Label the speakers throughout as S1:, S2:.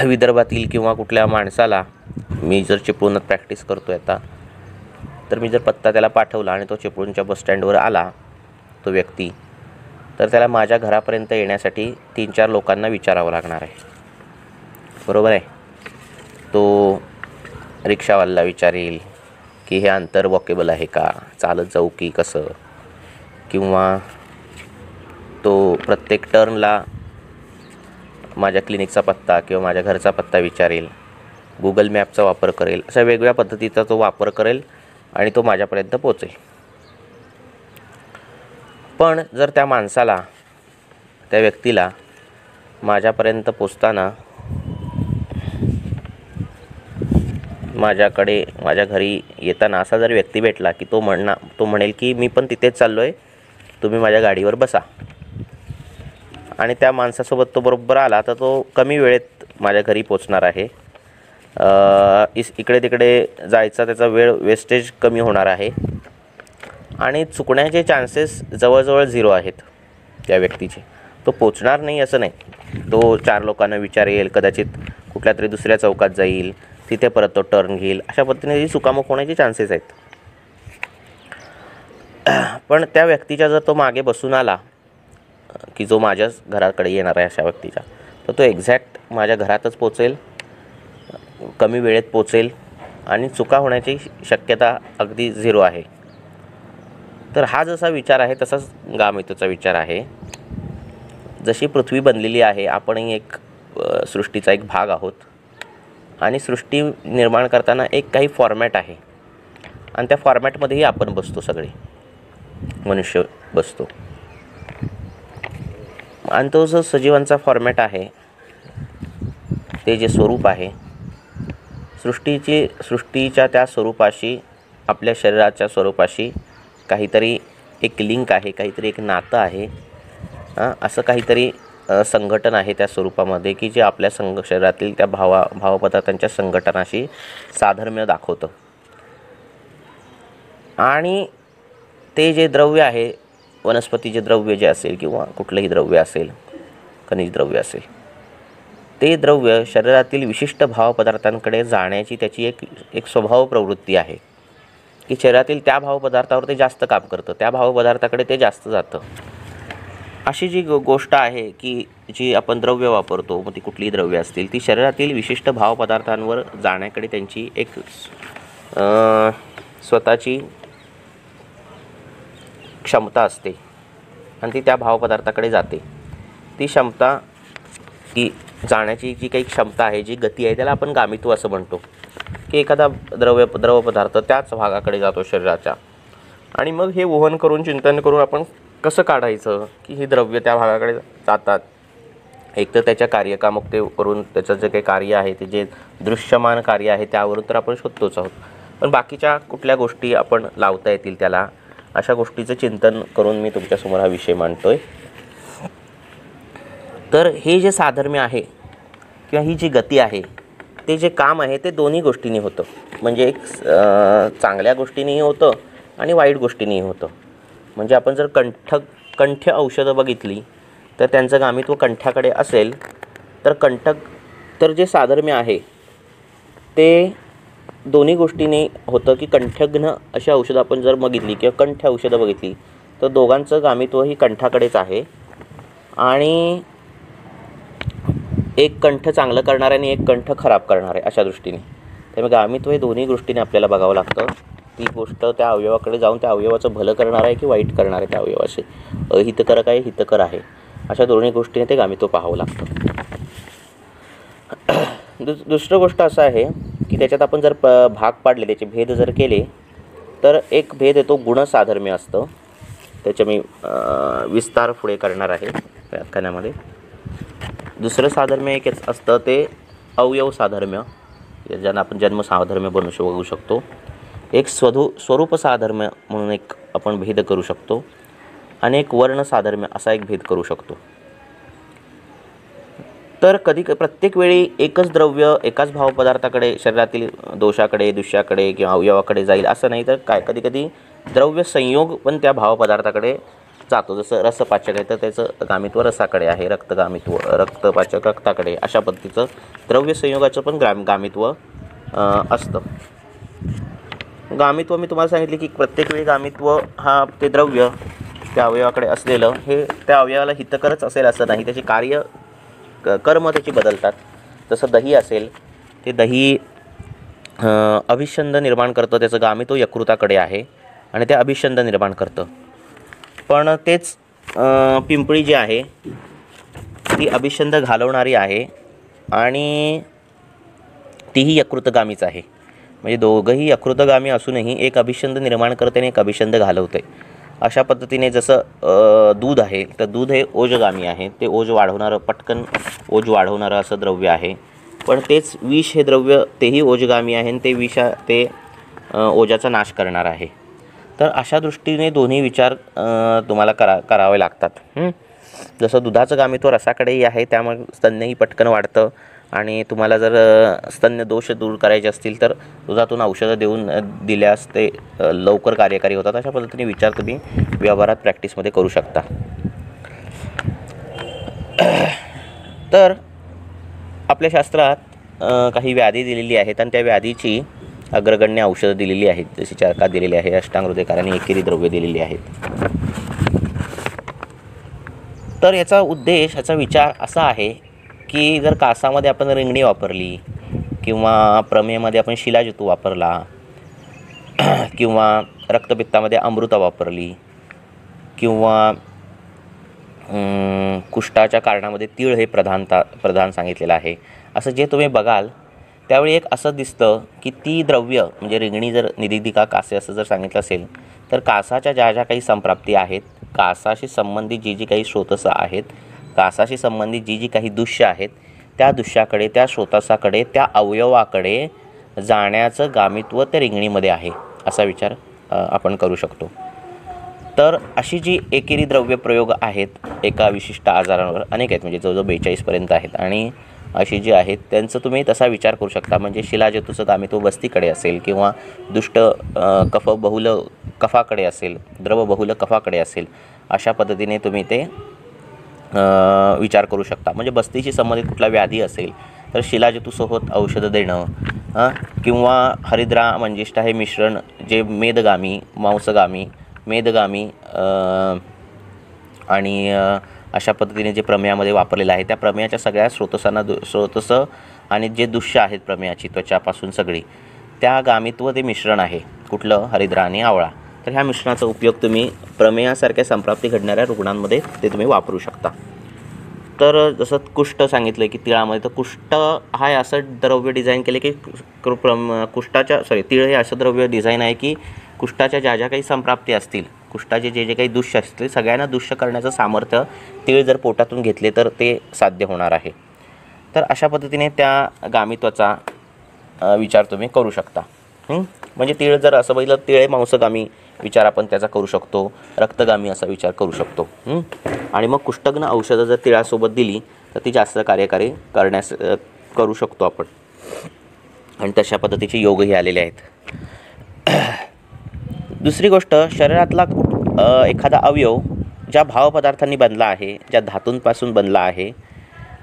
S1: विदर्भातील किंवा कुठल्या माणसाला मी जर चिपळूणात प्रॅक्टिस करतो आहे आता, तर मी जर पत्ता त्याला पाठवला आणि तो चिपळूणच्या बसस्टँडवर आला तो व्यक्ती, तर त्याला माझ्या घरापर्यंत येण्यासाठी 3-4 लोकांना विचारावं लागणार आहे, बरोबर आहे. तो रिक्षावाल्याला विचारेल की हे अंतर वॉकेबल आहे का, चालत जाऊ की कसं, किंवा तो प्रत्येक टर्नला माझ्या क्लिनिकचा पत्ता किंवा माझ्या घरचा पत्ता विचारेल, गुगल मॅपचा वापर करेल, अशा वेगवेगळ्या पद्धतीचा तो वापर करेल आणि तो माझ्यापर्यंत पोचेल. पण जर त्या माणसाला, त्या व्यक्तीला माझ्यापर्यंत पोचताना माझ्या घरी येताना असा जर व्यक्ती भेटला की तो म्हणेल की मी पण तिथेच चाललो आहे, तुम्ही माझ्या गाडीवर बसा, आणि त्या माणसासोबत तो बरोबर आला, तर तो कमी वेळेत माझ्या घरी पोचणार आहे. इकडे तिकडे जायचा त्याचा वेळ वेस्टेज कमी होणार आहे आणि चुकण्याचे चान्सेस जवळजवळ 0 आहेत त्या व्यक्तीचे. तो पोचणार नाही असं नाही, तो 4 लोकांना विचारेल, कदाचित कुठल्या तरी दुसऱ्या चौकात जाईल, तिथे परत तो टर्न घेईल, अशा पद्धतीने चुकामुक होण्याचे चान्सेस आहेत. पण त्या व्यक्तीच्या जर तो मागे बसून आला की जो माझ्याच घराकडे येणार आहे अशा व्यक्तीच्या, तर तो एक्झॅक्ट माझ्या घरातच पोचेल, कमी वेळेत पोचेल आणि चुका होण्याची शक्यता अगदी 0 आहे. तर हा जसा विचार आहे तसाच गामयुतीचा विचार आहे. जशी पृथ्वी बनलेली आहे, आपणही एक सृष्टीचा एक भाग आहोत आणि सृष्टी निर्माण करताना एक काही फॉर्मॅट आहे आणि त्या फॉर्मॅटमध्येही आपण बसतो, सगळे मनुष्य बसतो. आणि तो जो सजीवांचा फॉर्मॅट आहे, ते जे स्वरूप आहे सृष्टीच्या त्या स्वरूपाशी, आपल्या शरीराच्या स्वरूपाशी काहीतरी एक लिंक आहे, काहीतरी एक नातं आहे, असं काहीतरी संघटन आहे त्या स्वरूपामध्ये की जे आपल्या शरीरातील त्या भावपदार्थांच्या संघटनाशी साधर्म्य दाखवतं. आणि ते जे द्रव्य आहे, वनस्पतीचे द्रव्य जे असेल किंवा कुठलंही द्रव्य असेल, खनिज द्रव्य असेल, ते द्रव्य शरीरातील विशिष्ट भावपदार्थांकडे जाण्याची त्याची एक स्वभाव प्रवृत्ती आहे की शरीरातील त्या भावपदार्थावर ते जास्त काम करतं, त्या भावपदार्थाकडे ते जास्त जातं. अशी जी गोष्ट आहे की जी आपण द्रव्य वापरतो, मग ती कुठलीही द्रव्य असतील, ती शरीरातील विशिष्ट भावपदार्थांवर जाण्याकडे त्यांची एक स्वतःची क्षमता असते आणि ती त्या भावपदार्थाकडे जाते. ती क्षमता, ती जाण्याची जी काही क्षमता आहे, जी गती आहे, त्याला आपण गामित्व असं म्हणतो की एखादा द्रव पदार्थ त्याच भागाकडे जातो शरीराच्या, आणि मग हे वहन करून, चिंतन करून आपण कसं काढायचं की ही द्रव्य त्या भागाकडे जातात. एक तर त्याच्या कार्यकामुकतेवरून, त्याचं जे काही कार्य आहे, ते जे दृश्यमान कार्य आहे त्यावरून तर आपण शोधतोच आहोत, पण बाकीच्या कुठल्या गोष्टी आपण लावता येतील त्याला, अशा गोष्टीचं चिंतन करून मी तुमच्यासमोर हा विषय मांडतोय. तर हे जे साधर्म्य आहे किंवा ही जी गती आहे, ते जे काम आहे ते दोन्ही गोष्टींनी होतं. म्हणजे एक चांगल्या गोष्टींनीही होतं आणि वाईट गोष्टींनीही होतं. म्हणजे आपण जर कंठ्य औषधं बघितली तर त्यांचं गामित्व कंठ्याकडे असेल, तर जे साधर्म्य आहे ते दोन्ही गोष्टींनी होतं की कंठ्यघ्न अशी औषधं आपण जर बघितली किंवा कंठ्य औषधं बघितली, तर दोघांचं गामित्व ही कंठाकडेच आहे. आणि एक कंठ चांगलं करणारे आणि एक कंठ खराब करणारे, अशा दृष्टीने. त्यामुळे गामित्व हे दोन्ही गोष्टीने आपल्याला बघावं लागतं. ती गोष्ट त्या अवयवाकडे जाऊन त्या अवयवाचं भलं करणार आहे की वाईट करणार आहे, त्या अवयवाचे अहितकारक आहे, हितकर आहे, अशा दोन्ही गोष्टीने ते गामित्व पाहावं लागतं. दुसरं गोष्ट असं आहे की त्याच्यात आपण जर भाग पाडले, त्याचे भेद जर केले, तर एक भेद येतो गुणसाधर्म्य असतं. त्याचे मी विस्तार पुढे करणार आहे व्याख्यानामध्ये. दुसरं साधर्म्य एक असतं ते अवयव साधर्म्य, ज्यांना आपण जन्म साधर्म्य बघू शकतो. एक स्वरूप साधर्म्य म्हणून एक आपण भेद करू शकतो आणि एक वर्ण साधर्म्य असा एक भेद करू शकतो. तर प्रत्येक वेळी एकच द्रव्य एकाच भावपदार्थाकडे, शरीरातील दोषाकडे, दुष्याकडे किंवा अवयवाकडे जाईल असं नाही, तर कधी द्रव्य संयोग पण त्या भावपदार्थाकडे जातो. जसं रसपाचक आहे तर त्याचं गामित्व रसाकडे आहे, रक्तगामित्व रक्तपाचक रक्ताकडे, अशा पद्धतीचं द्रव्य संयोगाचं पण गामित्व असतं. गामित्व मी तुम्हाला सांगितले की प्रत्येक वेळी गामित्व हा ते द्रव्य त्या अवयवाकडे असलेलं हे त्या अवयवाला हितकरच असेल असं नाही, त्याची कार्य कर्म त्याची बदलतात. जसं दही असेल, ते दही अभिषंद निर्माण करतं, त्याचं गामित्व यकृताकडे आहे आणि ते अभिषंद निर्माण करतं. पण तेच पिंपळी जी आहे ती अभिषंद घालवणारी आहे आणि तीही यकृतगामीच आहे. म्हणजे दोघंही यकृतगामी असूनही एक अभिषंद निर्माण करते आणि एक अभिषंद घालवते. अशा पद्धतीने जसं दूध आहे तर दूध हे ओजगामी आहे, ते ओज वाढवणारं, पटकन ओज वाढवणारं असं द्रव्य आहे. पण तेच विष हे द्रव्य तेही ओजगामी आहे आणि ते ओजाचा नाश करणार आहे. तर अशा दृष्टीने दोन्ही विचार तुम्हाला करावे लागतात. जसं दुधाचं गामित्व रसाकडेही आहे, त्यामुळे स्तन्यही पटकन वाढतं आणि तुम्हाला जर स्तन्य दोष दूर करायचे असतील तर दुधातून औषधं दिल्यास ते लवकर कार्यकारी होतात. अशा पद्धतीने विचार तुम्ही व्यवहारात प्रॅक्टिसमध्ये करू शकता. तर आपल्या शास्त्रात काही व्याधी दिलेली आहेत आणि त्या व्याधीची अग्रगण्य औषधं दिलेली आहेत. जशी चरका दिलेली आहे, अष्टांग हृदयकार आणि एकेरी द्रव्य दिलेली आहेत. तर याचा उद्देश, याचा विचार असा आहे की जर कासामध्ये आपण रिंगणी वापरली किंवा प्रमेयमध्ये आपण शिलाजितू वापरला किंवा रक्तपित्तामध्ये अमृता वापरली किंवा कुष्ठाच्या कारणामध्ये तीळ हे प्रधान सांगितलेलं आहे, असं जे तुम्ही बघाल त्यावेळी एक असं दिसतं की ती द्रव्य म्हणजे रिंगणी जर निदिदिका कासे असं जर सांगितलं असेल तर कासाच्या ज्या काही संप्राप्ती आहेत, कासाशी संबंधित जी काही स्रोतसं आहेत, कासाशी संबंधित जी काही दुष्य आहेत, त्या दुष्याकडे, त्या स्रोतसाकडे, त्या अवयवाकडे जाण्याचं गामित्व त्या रिंगणीमध्ये आहे, असा विचार आपण करू शकतो. तर अशी जी एकेरी द्रव्य प्रयोग आहेत एका विशिष्ट आजारांवर, अनेक आहेत, म्हणजे जवळजवळ 42पर्यंत आहेत. आणि अशी जी आहेत त्यांचं तुम्ही तसा विचार करू शकता. म्हणजे शिलाजतूचं गामित्व बस्तीकडे असेल किंवा दुष्ट कफ बहुल कफाकडे असेल, द्रव बहुल कफाकडे असेल, अशा पद्धतीने तुम्ही ते विचार करू शकता. म्हणजे बस्तीशी संबंधित कुठला व्याधी असेल तर शिलाजतूसोबत औषधं देणं किंवा हरिद्रा मंजिष्ठा हे मिश्रण जे मेदगामी, मांसगामी, मेदगामी आणि अशा पद्धतीने जे प्रमेयामध्ये वापरलेलं आहे त्या प्रमेयाच्या सगळ्या स्रोतस आणि जे दुष्य आहेत प्रमेयाची त्वचापासून सगळी, त्या गामित्व ते मिश्रण आहे कुठलं, हरिद्रा आणि आवळा. तर ह्या मिश्रणाचा उपयोग तुम्ही प्रमेयासारख्या संप्राप्ती घडणाऱ्या रुग्णांमध्ये ते तुम्ही वापरू शकता. तर जसं कुष्ठ सांगितलं की तिळामध्ये, तर कुष्ठ हा असं द्रव्य डिझाईन केले की तीळ हे असं द्रव्य डिझाईन आहे की कुष्ठाच्या ज्या काही संप्राप्ती असतील, कुष्ठाचे जे काही दुष्य असतील, सगळ्यांना दुष्य करण्याचं सामर्थ्य तीळ जर पोटातून घेतले तर ते साध्य होणार आहे. तर अशा पद्धतीने त्या गामित्वाचा विचार तुम्ही करू शकता. म्हणजे तीळ जर असं बघितलं, तीळ हे मांसगामी विचार आपण त्याचा करू शकतो, रक्तगामी असा विचार करू शकतो. आणि मग कुष्ठग्न औषधं जर तिळासोबत दिली तर ती जास्त कार्यकारी करू शकतो आपण. आणि तशा पद्धतीचे योगही आलेले आहेत. दुसरी गोष्ट, शरीरातला एखादा अवयव ज्या भावपदार्थांनी बनला आहे, ज्या धातूंपासून बनला आहे,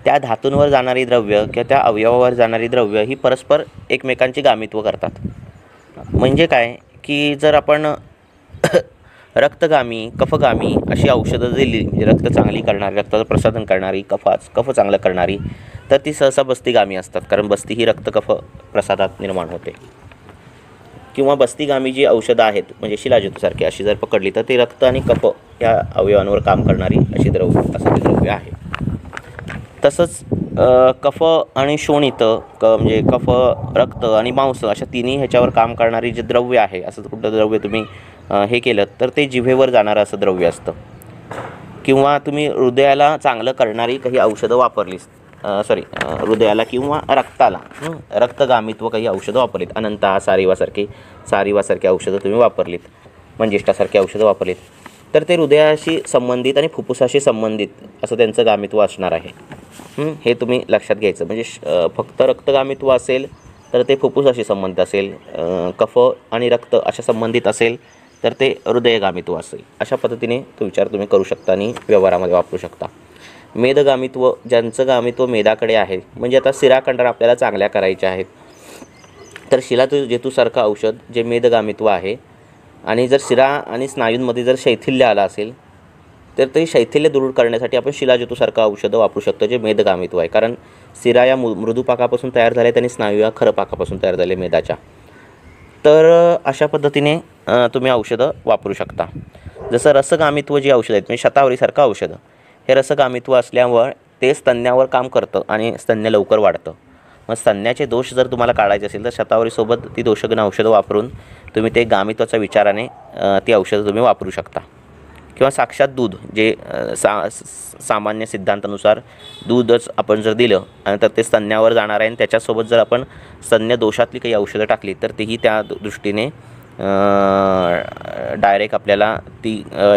S1: त्या धातूंवर जाणारी द्रव्य किंवा त्या अवयवावर जाणारी द्रव्य ही परस्पर एकमेकांची गामित्व करतात. म्हणजे काय की जर आपण रक्तगामी, कफगामी अशी औषधं दिली, म्हणजे रक्त चांगली करणारी, रक्ताचं प्रसाधन करणारी, कफ चांगलं करणारी, तर ती सहसा बस्तीगामी असतात, कारण बस्ती ही रक्त कफ प्रसादात निर्माण होते. किंवा बस्तीगामी जी औषधं आहेत म्हणजे शिलाजितूसारखी अशी जर पकडली तर ती रक्त आणि कफ या अवयवांवर काम करणारी अशी द्रव्य आहे. तसंच कफ आणि शोणित म्हणजे कफ, रक्त आणि मांस अशा तिन्ही ह्याच्यावर काम करणारी जे द्रव्य आहे, असं कुठलं द्रव्य तुम्ही हे केलं तर ते जिभेवर जाणारं असं द्रव्य असतं. किंवा तुम्ही हृदयाला चांगलं करणारी काही औषधं वापरलीस, हृदयाला किंवा रक्ताला रक्तगामित्व काही औषधं वापरलीत, अनंता, सारिवासारखी औषधं तुम्ही वापरलीत, मंजिष्ठासारखी औषधं वापरलीत, तर ते हृदयाशी संबंधित आणि फुफ्फुसाशी संबंधित असं त्यांचं गामित्व असणार आहे. हे तुम्ही लक्षात घ्यायचं. म्हणजे फक्त रक्तगामित्व असेल तर ते फुफ्फुसाशी संबंधित असेल, कफ आणि रक्त अशा संबंधित असेल तर ते हृदयगामित्व असेल. अशा पद्धतीने तो विचार तुम्ही करू शकता आणि व्यवहारामध्ये वापरू शकता. मेदगामित्व, ज्यांचं गामित्व मेदाकडे आहे, म्हणजे आता शिराखंडरा आपल्याला चांगल्या करायच्या आहेत, तर शिलाजेतूसारखं औषध जे मेदगामित्व आहे, आणि जर शिरा आणि स्नायूंमध्ये जर शैथिल्य आलं असेल तर ते शैथिल्य दूर करण्यासाठी आपण शिलाजेतूसारखं औषधं वापरू शकतो जे मेदगामित्व आहे. कारण शिरा या मृदूपाकापासून तयार झाले आणि स्नायू या खरपाकापासून तयार झाले मेदाच्या. तर अशा पद्धतीने तुम्ही औषधं वापरू शकता. जसं रसगामित्व जी औषधं आहेत, म्हणजे शतावरीसारखं औषधं, हे रसगामित्व असल्यामुळे ते स्तन्यावर काम करतं आणि स्तन्य लवकर वाढतं. मग स्तन्याचे दोष जर तुम्हाला काढायचे असेल तर शतावरीसोबत ती दोषगण औषधं वापरून तुम्ही ते गामित्वाच्या विचाराने ती औषधं तुम्ही वापरू शकता. किंवा साक्षात दूध, जे सामान्य सिद्धांतानुसार दूधच आपण जर दिलं आणि तर ते स्तन्यावर जाणार आहे, आणि त्याच्यासोबत जर आपण स्तन्य दोषातली काही औषधं टाकली तर तीही त्या दृष्टीने डायरेक्ट आपल्याला ती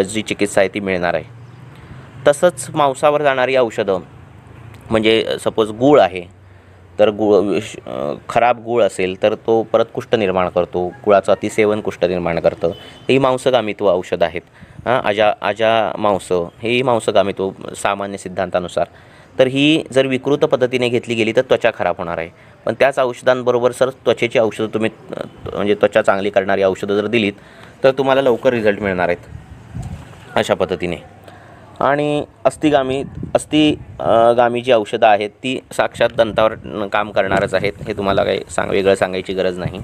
S1: जी चिकित्सा आहे ती मिळणार आहे. तसंच मांसावर जाणारी औषधं, म्हणजे सपोज गूळ आहे, तर खराब गूळ असेल तर तो परत कुष्ठ निर्माण करतो, गुळाचं अतिसेवन कुष्ठ निर्माण करतं, ही मांसगामित्व औषध आहेत. आजा मांस हेही मांसगामित्व सामान्य सिद्धांतानुसार. तर ही जर विकृत पद्धतीने घेतली गेली तर त्वचा खराब होणार आहे. पण त्याच औषधांबरोबर सर त्वचेची औषधं तुम्ही, म्हणजे त्वचा चांगली करणारी औषधं जर दिलीत तर तुम्हाला लवकर रिझल्ट मिळणार आहेत अशा पद्धतीने. आणि अस्थिगामी जी औषधं आहेत ती साक्षात दंतावर काम करणारच आहेत, हे तुम्हाला काही वेगळं सांगायची गरज नाही.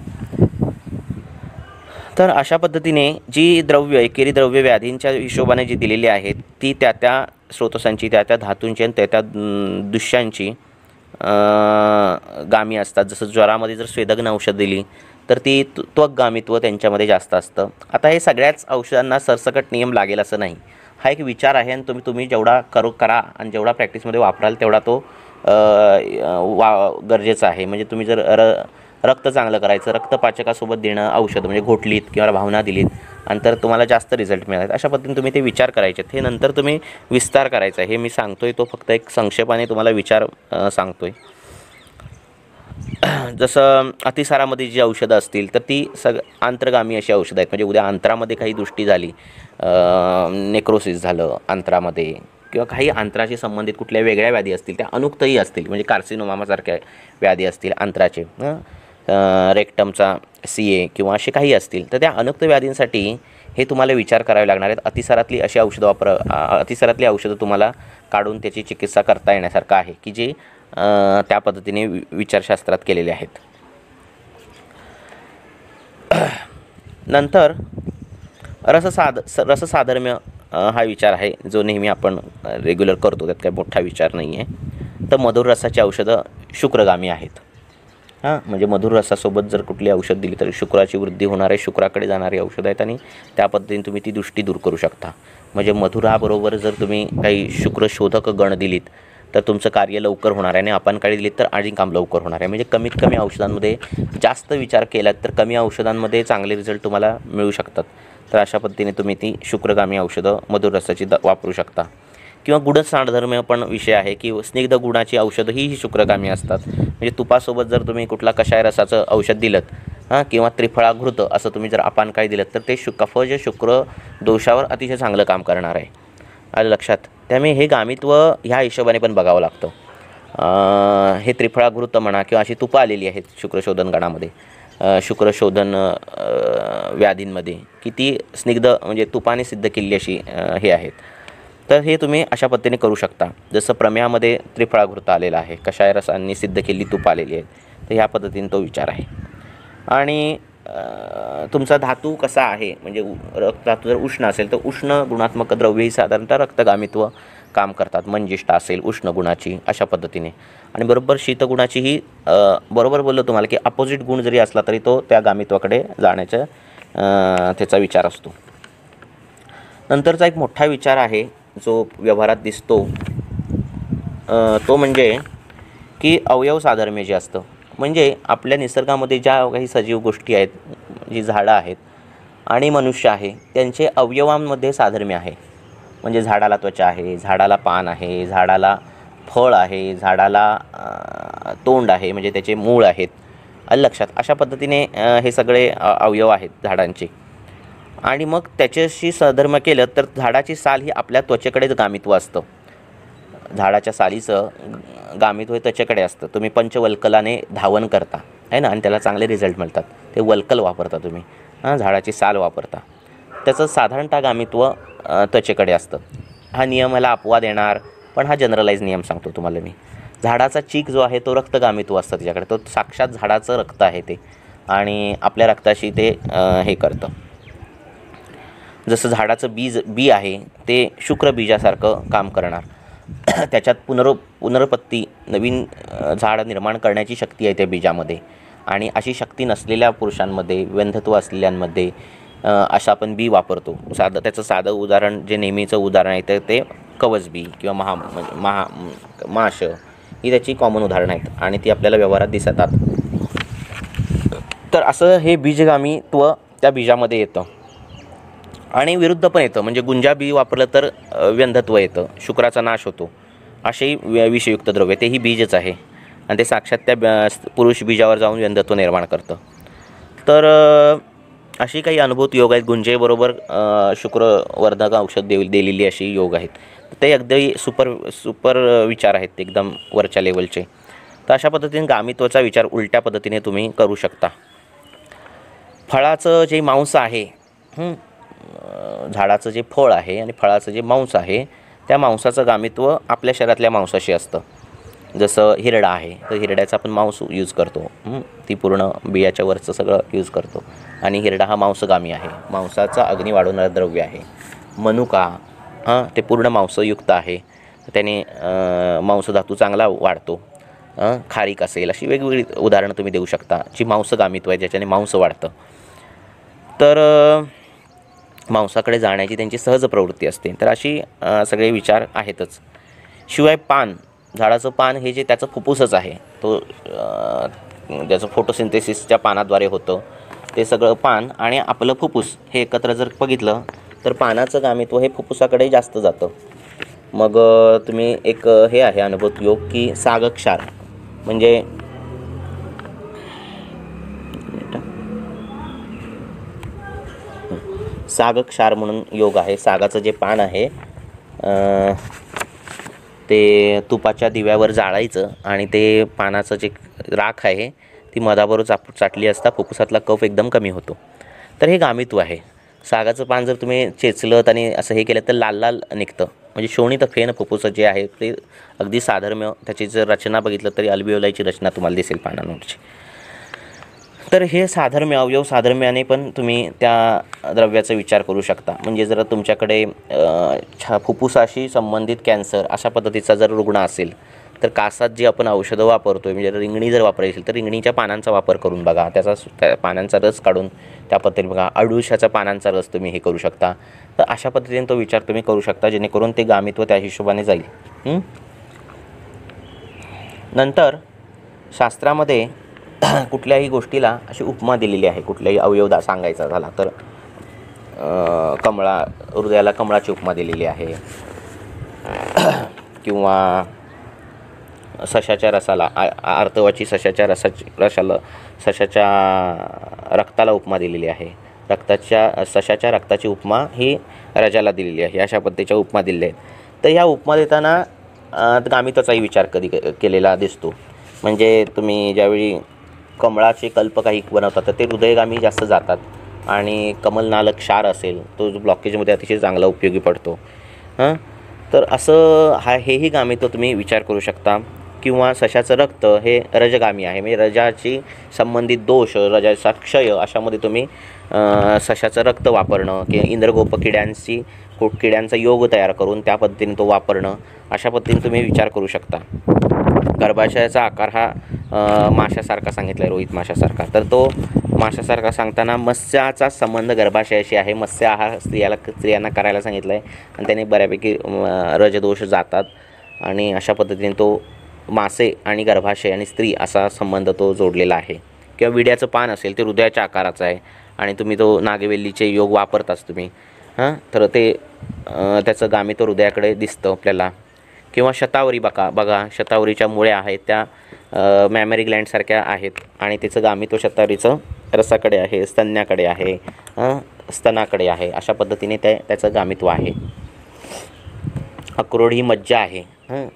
S1: तर अशा पद्धतीने जी द्रव्य, एकेरी द्रव्य व्याधींच्या हिशोबाने जी दिलेली आहेत ती त्या स्रोतसांची, त्या धातूंची आणि त्या दुष्यांची गामी असतात. जसं ज्वरामध्ये जर स्वेदग्न औषध दिली तर ती त्वग्गामित्व त्यांच्यामध्ये जास्त असतं. आता हे सगळ्याच औषधांना सरसकट नियम लागेल असं नाही, हा एक विचार आहे, आणि तुम्ही जेवढा करा आणि जेवढा प्रॅक्टिसमध्ये वापराल तेवढा तो गरजेचा आहे. म्हणजे तुम्ही जर रक्त चांगलं करायचं, रक्तपाचकासोबत देणं औषध, म्हणजे घोटलीत किंवा भावना दिलीत आणि तर तुम्हाला जास्त रिझल्ट मिळाले, अशा पद्धतीने तुम्ही ते विचार करायचे. हे नंतर तुम्ही विस्तार करायचा आहे. हे मी सांगतोय तो फक्त एक संक्षेपाने तुम्हाला विचार सांगतोय. जसं अतिसारामध्ये जी औषधं असतील तर ती आंत्रगामी अशी औषधं आहेत. म्हणजे उद्या आंत्रामध्ये काही दृष्टी झाली, नेक्रोसिस झालं आंत्रामध्ये, किंवा काही आंत्राशी संबंधित कुठल्या वेगळ्या व्याधी असतील, त्या अनुक्तही असतील, म्हणजे कार्सिनोमासारख्या व्याधी असतील आंत्राचे, रेक्टमचा CA किंवा असे काही असतील, तर त्या अनुक्त व्याधींसाठी हे तुम्हाला विचार करावे लागणार आहेत. अतिसारातली अशी औषधं अतिसारातली औषधं तुम्हाला काढून त्याची चिकित्सा करता येण्यासारखं आहे, की जे त्या पद्धतीने विचारशास्त्रात केलेले आहेत. नंतर रससाधर्म्य हा विचार आहे जो नेहमी आपण रेग्युलर करतो, त्यात काही मोठा विचार नाही आहे. तर मधुर रसाची औषधं शुक्रगामी आहेत. म्हणजे मधुर रसासोबत जर कुठली औषध दिली तर शुक्राची वृद्धी होणारे, शुक्राकडे जाणारी औषधं आहेत, आणि त्या पद्धतीने तुम्ही ती दृष्टी दूर करू शकता. म्हणजे मधुराबरोबर जर तुम्ही काही शुक्रशोधक गण दिलीत तर तुमचं कार्य लवकर होणार आहे, आणि आपण काही दिलीत तर अधिक काम लवकर होणार आहे. म्हणजे कमीत कमी औषधांमध्ये जास्त विचार केलात तर कमी औषधांमध्ये चांगले रिझल्ट तुम्हाला मिळू शकतात. तर अशा पद्धतीने तुम्ही ती शुक्रगामी औषधं मधुर रसाची वापरू शकता. किंवा गुणसाधर्म्य पण विषय आहे, की स्निग्ध गुणाची औषधं ही शुक्रगामी असतात. म्हणजे तुपासोबत जर तुम्ही कुठला कषाय रसाचं औषध दिलं किंवा त्रिफळाघृत असं तुम्ही जर अपानकाळी दिलं तर ते कफज शुक्र दोषावर अतिशय चांगलं काम करणार आहे. आलं लक्षात. त्यामुळे हे गामित्व ह्या हिशोबाने पण बघावं लागतं. हे त्रिफळाघृत म्हणा किंवा अशी तुपं आलेली आहेत शुक्रशोधन गणामध्ये, शुक्रशोधन व्याधींमध्ये, की ती स्निग्ध म्हणजे तुपाने सिद्ध केलेली अशी हे आहेत. तर हे तुम्ही अशा पद्धतीने करू शकता. जसं प्रमेयामध्ये त्रिफळाघृत आलेला आहे, कषाय रसांनी सिद्ध केलेली तूप आलेली आहे, तर ह्या पद्धतीने तो विचार आहे. आणि तुमचा धातू कसा आहे, म्हणजे रक्तधातू जर उष्ण असेल तर उष्ण गुणात्मक द्रव्य ही साधारणतः रक्तगामित्व काम करतात. मंजिष्ठा असेल उष्ण गुणाची, अशा पद्धतीने. आणि बरोबर शीतगुणाची ही बरोबर बोललो तुम्हाला, की अपोजिट गुण जरी असला तरी तो त्या गामित्वाकडे जाण्याचा त्याचा विचार असतो. नंतरचा एक मोठा विचार आहे जो व्यवहारात दिसतो, तो म्हणजे की अवयव साधर्म्य जे असतं. म्हणजे आपल्या निसर्गामध्ये ज्या काही सजीव गोष्टी आहेत, जी झाडं आहेत आणि मनुष्य आहे, त्यांचे अवयवांमध्ये साधर्म्य आहे. म्हणजे झाडाला त्वचा आहे, झाडाला पान आहे, झाडाला फळ आहे, झाडाला तोंड आहे, म्हणजे त्याचे मूळ आहेत. लक्षात. अशा पद्धतीने हे सगळे अवयव आहेत झाडांचे. आणि मग त्याच्याशी सधर्म केलं तर झाडाची साल ही आपल्या त्वचेकडेच गामित्व असतं. झाडाच्या सालीचं गामित्व हे त्वचेकडे असतं. तुम्ही पंचवल्कलाने धावन करता आहे ना, आणि त्याला चांगले रिझल्ट मिळतात. ते वल्कल वापरता तुम्ही, झाडाची साल वापरता, त्याचं साधारणतः गामित्व त्वचेकडे असतं. हा नियम मला अपवाद येणार, पण हा जनरलाइज नियम सांगतो तुम्हाला मी. झाडाचा चीक जो आहे तो रक्तगामित्व असतं त्याच्याकडे, तो साक्षात झाडाचं रक्त आहे ते, आणि आपल्या रक्ताशी ते हे करतं. जसं झाडाचं बी आहे ते शुक्रबीजासारखं काम करणार. त्याच्यात पुनरुत्पत्ती, नवीन झाड निर्माण करण्याची शक्ती आहे त्या बीजामध्ये. आणि अशी शक्ती नसलेल्या पुरुषांमध्ये, व्यंधत्व असलेल्यांमध्ये अशा आपण बी वापरतो. त्याचं साधं उदाहरण, जे नेहमीचं उदाहरण आहे ते कवच बी किंवा माश ही त्याची कॉमन उदाहरणं आहेत, आणि ती आपल्याला व्यवहारात दिसतात. तर असं हे बीजगामित्व त्या बीजामध्ये येतं. आणि विरुद्ध पण येतं, म्हणजे गुंजा बी वापरलं तर व्यंधत्व येतं, शुक्राचा नाश होतो. असे विषयुक्त द्रव्य, तेही बीजच आहे, आणि ते साक्षात त्या पुरुष बीजावर जाऊन व्यंधत्व निर्माण करतं. तर अशी काही अनुभूत योग आहेत. गुंजेबरोबर शुक्रवर्धक औषध दिलेली अशी योग आहेत. ते अगदी सुपर विचार आहेत, एकदम वरच्या लेवलचे. तर अशा पद्धतीने गामित्वाचा विचार उलट्या पद्धतीने तुम्ही करू शकता. फळाचं जे मांस आहे, झाडाचं जे फळ आहे आणि फळाचं जे मांस आहे, त्या मांसाचं गामित्व आपल्या शरीरातल्या मांसाशी असतं. जसं हिरडा आहे, तर हिरड्याचा आपण मांस यूज करतो, ती पूर्ण बियाच्या वरचं सगळं यूज करतो, आणि हिरडा हा मांसगामी आहे, मांसाचा अग्नी वाढवणारं द्रव्य आहे. मनुका ते पूर्ण मांसयुक्त आहे, त्याने मांसधातू चांगला वाढतो. खारीक असेल, अशी वेगवेगळी उदाहरणं तुम्ही देऊ शकता जी मांसगामित्व आहे, ज्याच्याने मांस वाढतं. तर मांसाकडे जाण्याची त्यांची सहज प्रवृत्ती असते. तर अशी सगळे विचार आहेतच. शिवाय पान, झाडाचं पान हे जे त्याचं फुफ्फुसच आहे, तो ज्याचं फोटोसिंथेसिसच्या पानाद्वारे होतं ते सगळं पान, आणि आपलं फुफ्फुस हे एकत्र जर बघितलं तर पानाचं गामित्व हे फुफ्फुसाकडे जास्त जातं. मग तुम्ही एक हे आहे अनुभूत योग की सागक्षार, म्हणजे सागक्षार म्हणून योग आहे. सागाचं जे पान आहे ते तुपाच्या दिव्यावर जाळायचं, आणि ते पानाचं जे राख आहे ती मधाबरोबर चाटली असता फुफ्फुसातला कफ एकदम कमी होतो. तर हे गामित्व आहे. सागाचं पान जर तुम्ही चेचलं आणि असं हे केलं तर लाल लाल निघतं, म्हणजे शोणित फेन फुफ्फुस जे आहे ते अगदी साधर्म्य. त्याची जर रचना बघितलं तरी अल्बिओलाईची रचना तुम्हाला दिसेल पानांवरची. तर हे साधर्म्य, अवयव साधर्म्याने पण तुम्ही त्या द्रव्याचा विचार करू शकता. म्हणजे जर तुमच्याकडे फुफ्फुसाशी संबंधित कॅन्सर अशा पद्धतीचा जर रुग्ण असेल, तर कासात जी आपण औषधं वापरतोय, म्हणजे रिंगणी जर वापरायची असेल तर रिंगणीच्या पानांचा वापर करून बघा, त्या पानांचा रस काढून त्या पद्धतीने बघा. अडुळशाच्या पानांचा रस तुम्ही हे करू शकता. तर अशा पद्धतीने तो विचार तुम्ही करू शकता, जेणेकरून ते गामित्व त्या हिशोबाने जाईल. नंतर शास्त्रामध्ये कुठल्याही गोष्टीला अशी उपमा दिलेली आहे. कुठल्याही अवयव सांगायचा झाला तर हृदयाला कमळाची उपमा दिलेली आहे, किंवा सशाच्या रसाला, आर्तवाची सशाच्या सशाच्या रक्ताला उपमा दिलेली आहे. सशाच्या रक्ताची उपमा ही रजाला दिलेली आहे. अशा पद्धतीच्या उपमा दिलेल्या आहेत. तर ह्या उपमा देताना गामित्वाचाही विचार कधी केलेला दिसतो. म्हणजे तुम्ही ज्यावेळी कमळाचे कल्प काही बनवतात तर ते हृदयगामी जास्त जातात, आणि कमलनाल क्षार असेल तो ब्लॉकेजमध्ये अतिशय चांगला उपयोगी पडतो. तर असं हेही गामित्व तुम्ही विचार करू शकता. किंवा सशाचं रक्त हे रजगामी आहे, म्हणजे रजाची संबंधित दोष, रजाचा क्षय अशामध्ये तुम्ही सशाचं रक्त वापरणं, किंवा इंद्रगोप किड्यांचा योग तयार करून त्या पद्धतीने तो वापरणं, अशा पद्धतीने तुम्ही विचार करू शकता. गर्भाशयाचा आकार हा माशासारखा सांगितला आहे, रोहित माशासारखा. तर तो माशासारखा सांगताना मत्स्याचा संबंध गर्भाशयाशी आहे. मत्स्य आहार स्त्रियांना करायला सांगितलं आहे, आणि त्याने बऱ्यापैकी रजदोष जातात. आणि अशा पद्धतीने तो मासे आणि गर्भाशय आणि स्त्री असा संबंध तो जोडलेला आहे. किंवा विड्याचं पान असेल ते हृदयाच्या आकाराचं आहे, आणि तुम्ही तो नागवेलीचे योग वापरताच तुम्ही, तर ते त्याचं गामित्व हृदयाकडे दिसतं आपल्याला. किंवा शतावरी बघा शतावरीच्या मुळ्या आहेत त्या मॅमरी ग्लँडसारख्या आहेत, आणि त्याचं गामित्व शतावरीचं रसाकडे आहे, स्तन्याकडे आहे. स्तनाकडे आहे, अशा पद्धतीने त्याचं गामित्व आहे. अक्रोड ही मज्जा आहे,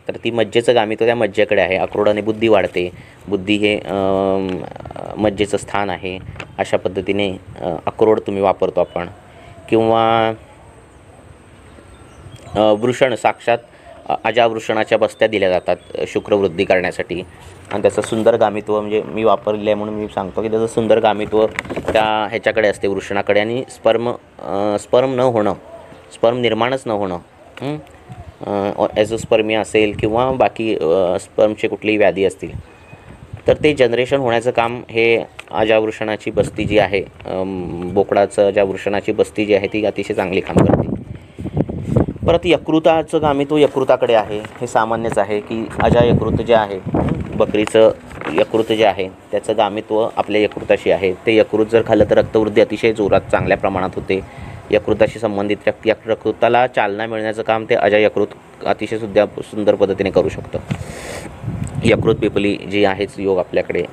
S1: तर ती मज्जेचं गामित्व त्या मज्जेकडे आहे. अक्रोडाने बुद्धी वाढते, बुद्धी हे मज्जेचं स्थान आहे. अशा पद्धतीने अक्रोड तुम्ही वापरतो आपण. किंवा वृषण, साक्षात अजावृषणाच्या बस्त्या दिल्या जातात शुक्रवृद्धी करण्यासाठी, आणि त्याचं सुंदर गामित्व म्हणजे मी वापरले आहे म्हणून मी सांगतो की त्याचं सुंदर गामित्व त्या ह्याच्याकडे असते, वृषणाकडे. आणि स्पर्म न होणं, स्पर्म निर्माणच न होणं, ॲझोस्पर्मिया असेल किंवा बाकी स्पर्मचे कुठलीही व्याधी असतील, तर ते जनरेशन होण्याचं काम हे अजावृषणाची बस्ती जी आहे, बोकडाचं अजावृषणाची बस्ती जी आहे ती अतिशय चांगली काम करते. परत यकृताचं गामित्व यकृताकडे आहे. हे सामान्यच आहे की यकृत जे आहे, बकरीचं यकृत जे आहे त्याचं गामित्व आपल्या यकृताशी आहे. ते यकृत जर खाल्लं तर रक्तवृद्धी अतिशय जोरात चांगल्या प्रमाणात होते. यकृताशी संबंधित यकृताला चालना मिळण्याचं काम ते यकृत अतिशय सुंदर पद्धतीने करू शकतं. यकृत पिपली जी आहेच योग आपल्याकडे.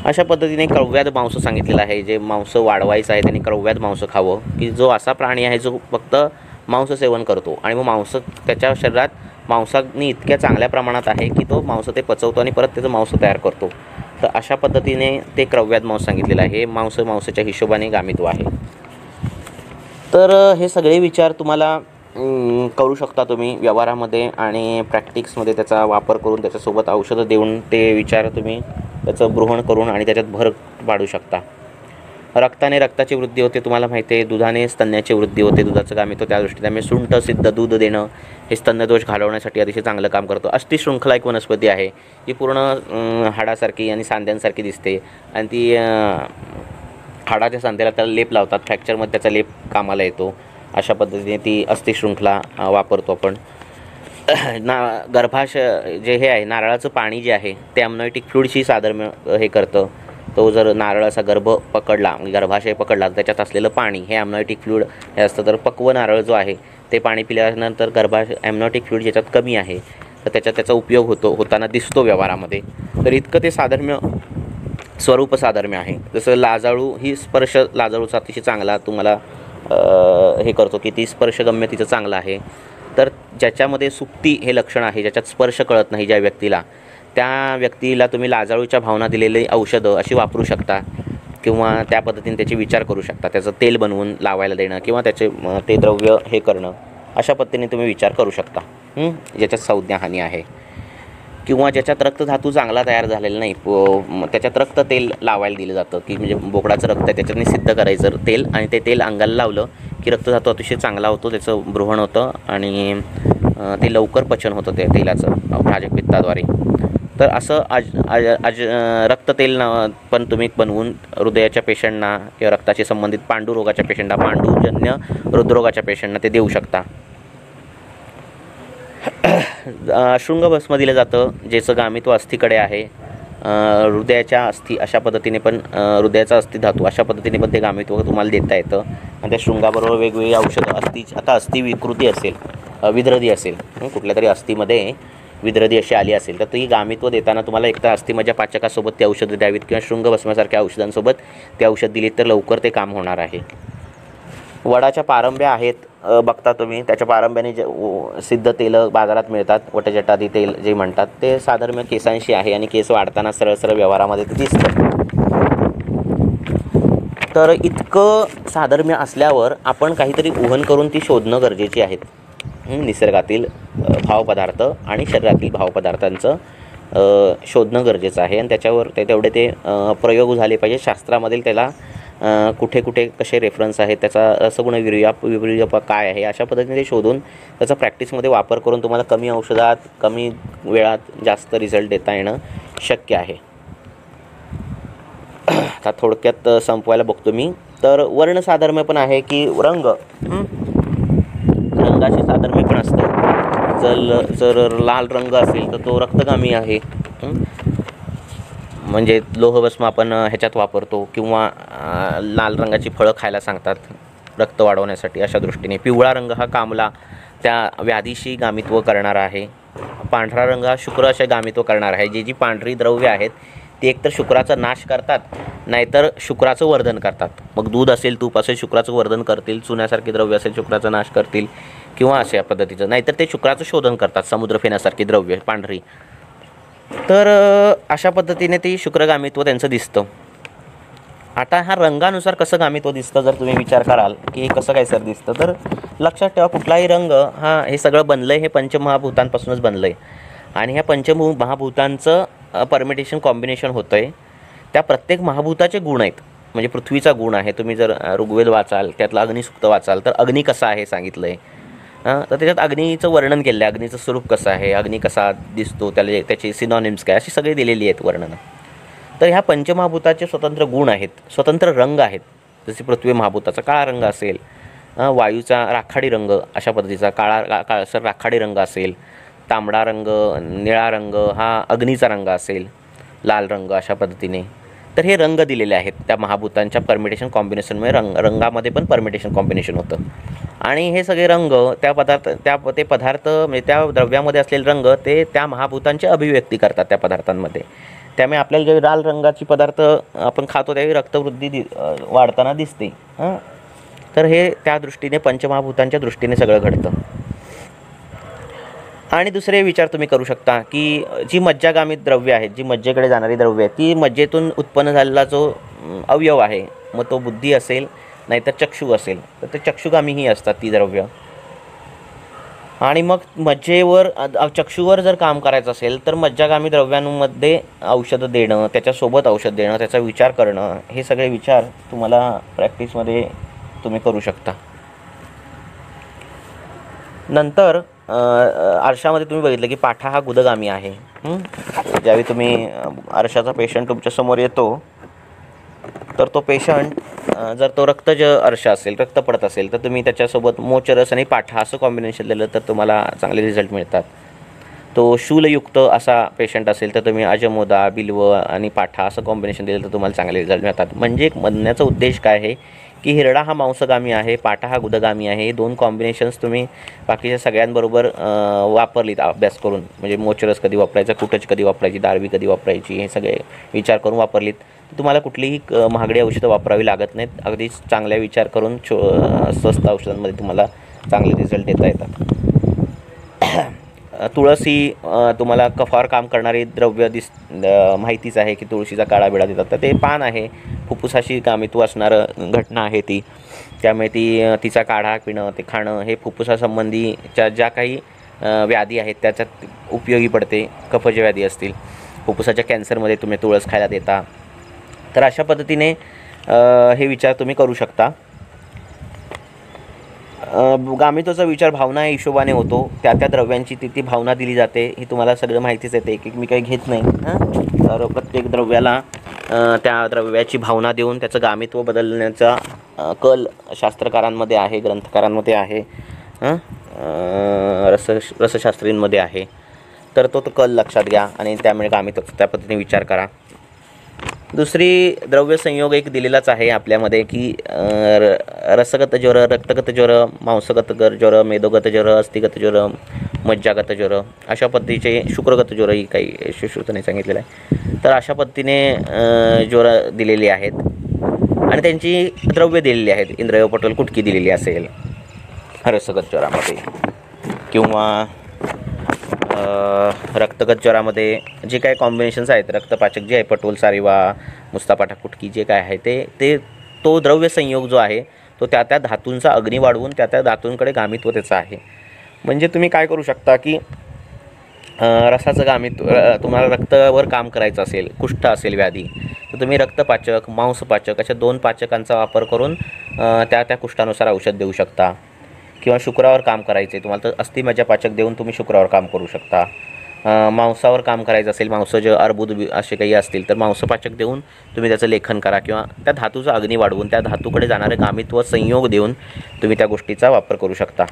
S1: अशा पद्धतीने क्रव्याद मांस सांगितलेलं आहे. जे मांस वाढवायचं आहे त्यांनी क्रव्याद मांस खावं, की जो असा प्राणी आहे जो फक्त मांस सेवन करतो आणि मग मांस त्याच्या शरीरात मांसाने इतक्या चांगल्या प्रमाणात आहे की तो मांस ते पचवतो आणि परत त्याचं मांस तयार करतो. तर अशा पद्धतीने ते क्रव्याद मांस सांगितलेलं आहे. हे मांसाच्या हिशोबाने गामित्व आहे. तर हे सगळे विचार तुम्हाला करू शकता तुम्ही व्यवहारामध्ये आणि प्रॅक्टिक्समध्ये त्याचा वापर करून, त्याच्यासोबत औषधं देऊन ते विचार तुम्ही त्याचं ग्रहण करून आणि त्याच्यात भर पाडू शकता. रक्ताने रक्ताची वृद्धी होते, तुम्हाला माहिती आहे. दुधाने स्तन्याची वृद्धी होते, दुधाचं गामित्व त्या दृष्टीने. त्यामुळे सुंठ सिद्ध दूध देणं हे स्तन्यदोष घालवण्यासाठी अतिशय चांगलं काम करतं. अष्टिशृंखला एक वनस्पती आहे, जी पूर्ण हाडासारखी आणि सांध्यांसारखी दिसते आणि ती हाडाच्या सांध्याला त्याला लेप लावतात, फ्रॅक्चरमध्ये त्याचा लेप कामाला येतो. अशा पद्धतीने ती अष्टिशृंखला वापरतो आपण. गर्भाशय जे हे आहे, नारळाचं पाणी जे आहे ते अमनायटिक फ्लुइडशी साधर्म्य हे करतं. तो जर नारळ असा पकडला, गर्भाशय पकडला, तर त्याच्यात असलेलं पाणी हे अमनायटिक फ्लुइड हे असतं. तर पक्व नारळ जो आहे ते पाणी पिल्यानंतर अमनायटिक फ्लुइड ज्याच्यात कमी आहे तर त्याचा उपयोग होताना दिसतो व्यवहारामध्ये. तर इतकं ते साधर्म्य, स्वरूप साधर्म्य आहे. जसं लाजाळू ही स्पर्श, लाजाळूचा अतिशय चांगला तुम्हाला हे करतो की ती स्पर्शगम्य तिचं चांगलं आहे. तर ज्याच्यामध्ये सुप्ती हे लक्षण आहे, ज्याच्यात स्पर्श कळत नाही ज्या व्यक्तीला, त्या व्यक्तीला तुम्ही लाजाळूच्या भावना दिलेली औषधं अशी वापरू शकता किंवा त्या पद्धतीने त्याचे विचार करू शकता. त्याचं तेल बनवून लावायला देणं किंवा त्याचे ते द्रव्य हे करणं, अशा पद्धतीने तुम्ही विचार करू शकता. ज्याच्यात संज्ञाहानी आहे किंवा ज्याच्यात रक्तधातू चांगला तयार झालेला नाही, त्याच्यात रक्त तेल लावायला दिलं जातं, की म्हणजे बोकडाचं रक्त आहे त्याच्याने सिद्ध करायचं तेल, आणि ते तेल अंगाला लावलं की रक्तधातू अतिशय चांगला होतो, त्याचं ब्रहण होतं आणि ते लवकर पचन होतं त्या तेलाचं भाजक पित्ताद्वारे. तर असं रक्ततेल पण तुम्ही बनवून हृदयाच्या पेशंटना किंवा रक्ताशी संबंधित पांडुरोगाच्या पेशंटना, पांडुजन्य हृदरोगाच्या पेशंटना ते देऊ शकता. शृंगभस्म दिलं जातं, ज्याचं गामित्व अस्थिकडे आहे. हृदयाच्या अस्थी अशा पद्धतीने पण, हृदयाचा अस्थि धातू अशा पद्धतीने पण ते गामित्व तुम्हाला देता येतं. आणि त्या शृंगाबरोबर वेगवेगळी औषधं, आता अस्थि विकृती असेल, विद्रदी असेल, कुठल्या तरी अस्थिमध्ये विद्रदी अशी आली असेल, तर ती गामित्व देताना तुम्हाला एकतर अस्थिमज्जा पाचकासोबत ती औषधं द्यावीत किंवा शृंगभस्मासारख्या औषधांसोबत ती औषध दिलीत तर लवकर ते काम होणार आहे. वडाच्या पारंब्या आहेत, बघता तुम्ही, त्याच्या पारंब्याने जे सिद्ध तेलं बाजारात मिळतात, वटजटादी तेल जे म्हणतात, ते साधर्म्य केसांशी आहे आणि केस वाढताना सरळ सरळ व्यवहारामध्ये ते दिसतं. तर इतकं साधर्म्य असल्यावर आपण काहीतरी उहन करून ती शोधणं गरजेची आहेत. निसर्गातील भावपदार्थ आणि शरीरातील भावपदार्थांचं शोधणं गरजेचं आहे आणि त्याच्यावर तेवढे ते प्रयोग झाले पाहिजे. शास्त्रामधील त्याला कुठे कुठे कसे रेफरन्स आहेत, त्याचा रसगुण विपर्यय काय आहे, अशा पद्धतीने ते शोधून त्याचा प्रॅक्टिसमध्ये वापर करून तुम्हाला कमी औषधात कमी वेळात जास्त रिझल्ट देता येणं शक्य आहे. आता थोडक्यात संपवायला बघतो मी. तर वर्णसाधर्म्य पण आहे की रंगाशी साधर्म्य पण असतं. जर लाल रंग असेल तर तो रक्तगामी आहे, म्हणजे लोहभस्म आपण ह्याच्यात वापरतो किंवा लाल रंगाची फळं खायला सांगतात रक्त वाढवण्यासाठी, अशा दृष्टीने. पिवळा रंग हा कामला, त्या व्याधीशी गामित्व करणारा आहे. पांढरा रंग हा शुक्र असे गामित्व करणारा आहे. जी पांढरी द्रव्य आहेत ती एकतर शुक्राचा नाश करतात, नाहीतर शुक्राचं वर्धन करतात. मग दूध असेल, तूप असेल, शुक्राचं वर्धन करतील. चुन्यासारखे द्रव्य असेल, शुक्राचा नाश करतील किंवा अशा पद्धतीचं. नाहीतर ते शुक्राचं शोधन करतात, समुद्रफेण्यासारखी द्रव्य पांढरी. तर अशा पद्धतीने ती शुक्रगामित्व त्यांचं दिसतं. आता ह्या रंगानुसार कसं गामित्व दिसतं जर तुम्ही विचार कराल की हे कसं काय सर दिसतं, तर लक्षात ठेवा कुठलाही रंग हे सगळं बनलं आहे हे पंचमहाभूतांपासूनच बनलं आहे. आणि ह्या पंचमहाभूतांचं परमिटेशन कॉम्बिनेशन होतं आहे. त्या प्रत्येक महाभूताचे गुण आहेत. म्हणजे पृथ्वीचा गुण आहे. तुम्ही जर ऋग्वेद वाचाल, त्यातलं अग्निसूक्त वाचाल, तर अग्नी कसा आहे सांगितलं आहे. तर त्याच्यात अग्नीचं वर्णन केलं आहे. अग्नीचं स्वरूप कसं आहे, अग्नी कसा दिसतो, त्याची सिनॉनिम्स काय, अशी सगळी दिलेली आहेत वर्णनं. तर ह्या पंचमहाभूताचे स्वतंत्र गुण आहेत, स्वतंत्र रंग आहेत. जसे पृथ्वी महाभूताचा काळा रंग असेल, वायूचा राखाडी रंग अशा पद्धतीचा काळसर राखाडी रंग असेल, तांबडा रंग, निळा रंग हा अग्नीचा रंग असेल, लाल रंग अशा पद्धतीने. तर हे रंग दिलेले आहेत त्या महाभूतांच्या परमिटेशन कॉम्बिनेशनमुळे. रंगामध्ये पण परमिटेशन कॉम्बिनेशन होतं. आणि हे सगळे रंग ते पदार्थ म्हणजे त्या द्रव्यामध्ये असलेले रंग ते त्या महाभूतांची अभिव्यक्ती करतात त्या पदार्थांमध्ये. त्यामुळे आपल्याला जे लाल रंगाची पदार्थ आपण खातो त्यावेळी रक्तवृद्धी वाढताना दिसते. तर हे त्या दृष्टीने पंचमहाभूतांच्या दृष्टीने सगळं घडतं. आणि दुसरे विचार तुम्ही करू शकता की जी मज्जागामी द्रव्य आहेत, जी मज्जेकडे जाणारी द्रव्य आहेत, ती मज्जेतून उत्पन्न झालेला जो अवयव आहे, मग तो बुद्धी असेल नाहीतर चक्षु असेल, तर ते चक्षुगामीही असतात ती द्रव्य. आणि मग मज्जेवर चक्षुवर जर काम करायचं असेल तर मज्जागामी द्रव्यांमध्ये औषधं देणं, त्याच्यासोबत औषध देणं, त्याचा विचार करणं, हे सगळे विचार तुम्हाला प्रॅक्टिसमध्ये तुम्ही करू शकता. नंतर आरशामध्ये तुम्ही बघितलं की पाठा हा गुदगामी आहे. ज्यावेळी तुम्ही आरशाचा पेशंट तुमच्यासमोर येतो तर तो पेशंट जर तो रक्तज आरसा असेल, रक्त पडत असेल, तर तुम्ही त्याच्यासोबत मोचरस आणि पाठा असं कॉम्बिनेशन दिलं तर तुम्हाला चांगले रिझल्ट मिळतात. तो शूलयुक्त असा पेशंट असेल तर तुम्ही अजमोदा, बिल्व आणि पाठा असं कॉम्बिनेशन दिलं तर तुम्हाला चांगले रिझल्ट मिळतात. म्हणजे म्हणण्याचा उद्देश काय आहे की हिरडा हा मांसगामी आहे, पाठा हा गुदगामी आहे. हे दोन कॉम्बिनेशन्स तुम्ही बाकीच्या सगळ्यांबरोबर वापरलीत अभ्यास करून, म्हणजे मोचरस कधी वापरायचा, कुटच कधी वापरायची, दारवी कधी वापरायची, हे सगळे विचार करून वापरलीत तर तुम्हाला कुठलीही महागडी औषधं वापरावी लागत नाहीत. अगदी चांगल्या विचार करून स्वस्त औषधांमध्ये तुम्हाला चांगले रिझल्ट देता येतात. तुळस तुम्हाला कफावर काम करणारी द्रव्य माहितीच आहे की तुळशीचा काळा बिळा देतात. तर ते पान आहे, फुफ्फुसाशी कामित्व असणारं घटना आहे ती. त्यामुळे तिचा काढा पिणं, ते खाणं हे फुफ्फुसासंबंधीच्या ज्या काही व्याधी आहेत त्याच्यात उपयोगी पडते. कफच्या व्याधी असतील, फुफ्फुसाच्या कॅन्सरमध्ये तुम्ही तुळस खायला देता. तर अशा पद्धतीने हे विचार तुम्ही करू शकता. गामित्वाचा विचार भावना या हिशोबाने होतो. त्या द्रव्यांची ती भावना दिली जाते. ही तुम्हाला सगळं माहितीच येते, एक मी काही घेत नाही. तर प्रत्येक द्रव्याला त्या द्रव्याची भावना देऊन त्याचं गामित्व बदलण्याचा कल शास्त्रकारांमध्ये आहे, ग्रंथकारांमध्ये आहे, रसशास्त्रींमध्ये आहे. तर तो कल लक्षात घ्या आणि त्यामुळे गामित्वाचा त्या पद्धतीने विचार करा. दुसरी द्रव्य संयोग एक दिलेलाच आहे आपल्यामध्ये की रसगत ज्वर, रक्तगत ज्वर, मांसगत ज्वर, मेदोगत ज्वर, अस्थिगत ज्वर, मज्जागत ज्वर, अशा पद्धतीचे शुक्रगत ज्वरही काही सुश्रुतने सांगितलेलं आहे. तर अशा पद्धतीने ज्वर दिलेली आहेत आणि त्यांची द्रव्य दिलेली आहेत. इंद्रिय पटल कुटकी दिलेली असेल रसगत ज्वरामध्ये, किंवा रक्तगत ज्वरामध्ये जे काही कॉम्बिनेशन्स आहेत, रक्तपाचक जे आहे, पटोल, सारिवा, मुस्तापाठा, कुटकी जे काय आहे ते तो द्रव्य संयोग जो आहे तो त्या धातूंचा अग्नी वाढवून त्या धातूंकडे गामित्व त्याचं आहे. म्हणजे तुम्ही काय करू शकता की रसाचं गामित्व, तुम्हाला रक्तावर काम करायचं असेल, कुष्ठ असेल व्याधी, तर तुम्ही रक्तपाचक, मांसपाचक अशा 2 पाचकांचा वापर करून त्या कुष्ठानुसार औषध देऊ शकता. किंवा शुक्रावर काम करायचे तुम्हाला तर अस्थिमज्जा पाचक देऊन तुम्ही शुक्रावर काम करू शकता. मांसावर काम करायचं असेल, मांस अर्बुद असे काही असतील तर मांसपाचक देऊन तुम्ही त्याचं लेखन करा. किंवा त्या धातूचा अग्नी वाढवून त्या धातूकडे जाणारे गामित्व संयोग देऊन तुम्ही त्या गोष्टीचा वापर करू शकता.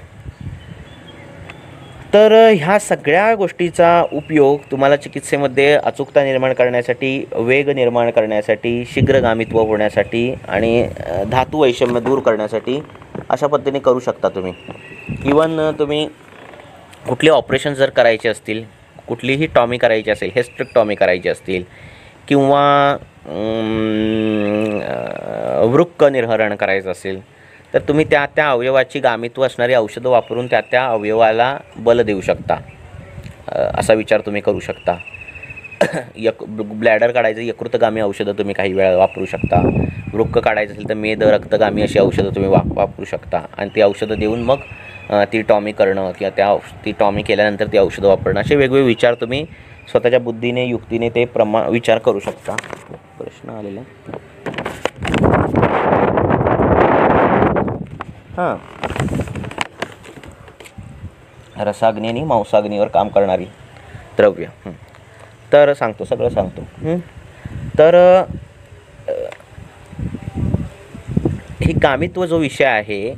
S1: तर ह्या सगळ्या गोष्टीचा उपयोग तुम्हाला चिकित्सेमध्ये अचूकता निर्माण करण्यासाठी, वेग निर्माण करण्यासाठी, शीघ्र गामित्व होण्यासाठी आणि धातू वैषम्य दूर करण्यासाठी अशा पद्धतीने करू शकता तुम्ही. इवन तुम्ही कुठले ऑपरेशन जर करायचे असतील, कुठलीही टॉमी करायची असेल, हेस्ट्रेक्टॉमी करायची असतील, किंवा वृक्क निर्हरण करायचं असेल तर तुम्ही त्या त्या अवयवाची गामित्व असणारी औषधं वापरून त्या त्या अवयवाला बल देऊ शकता. असा विचार तुम्ही करू शकता. ब्लॅडर काढायचं यकृतगामी औषधं तुम्ही काही वेळा वापरू शकता. वृक्क काढायचं असेल तर मेद रक्तगामी अशी औषधं तुम्ही वापरू शकता आणि ती औषधं देऊन मग ती टॉमी करणं किंवा ती टॉमी केल्यानंतर ती औषधं वापरणं असे वेगवेगळे विचार तुम्ही स्वतःच्या बुद्धीने युक्तीने ते विचार करू शकता. प्रश्न आलेला हां, रसाग्नी आणि मांसाग्नीवर काम करणारी द्रव्य. तर सांगतो, सगळं सांगतो. तर ही गामित्व जो विषय आहे